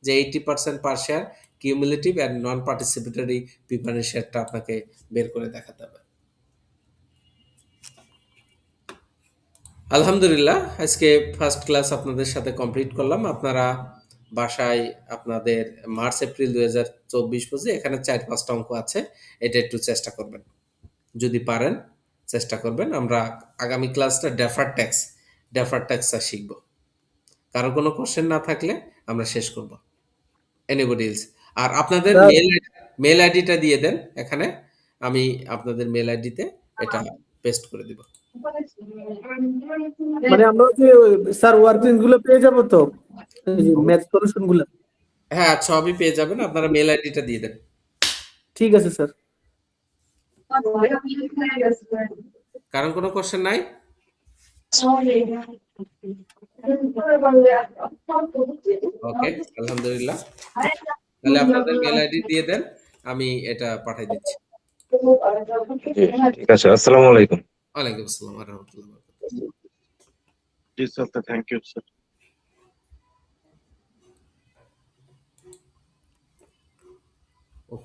যে 80% পার share cumulative and non participatory প্রিপারেশনটা আপনাকে বের করে দেখাতে হবে। আলহামদুলিল্লাহ, আজকে ফার্স্ট ক্লাস আপনাদের সাথে কমপ্লিট করলাম। আপনারা বাসায় আপনাদের মার্চ এপ্রিল 2024 বুঝে এখানে 4-5টা অঙ্ক আছে, এটা একটু চেষ্টা করবেন, যদি পারেন চেষ্টা করবেন। আমরা আগামী ক্লাসটা ডেফার ট্যাক্সটা শিখব। কারো কোনো কোশ্চেন না থাকলে আমরা শেষ করব। Anybody else? আর আপনাদের মেল আইডিটা দিয়ে দেন এখানে, আমি আপনাদের মেল আইডিতে এটা পেস্ট করে দিব। মানে আমরা যে স্যার ওয়ার্কিং গুলো পেয়ে যাবো তো, ম্যাথ সলিউশন গুলো? হ্যাঁ, সবই পেয়ে যাবেন, আপনারা মেল আইডিটা দিয়ে দেন। ঠিক আছে স্যার। কারণ কোনো কোশ্চেন নাই? ওকে, আলহামদুলিল্লাহ। তাহলে আপনাদের মেল আইডি দিয়ে দেন, আমি এটা পাঠিয়ে দিচ্ছি। ঠিক আছে, আসসালামু আলাইকুম। ওয়ালাইকুম আসসালাম ওয়া রাহমাতুল্লাহি ওয়া বারাকাতুহু। জি sir, thank you sir. Oh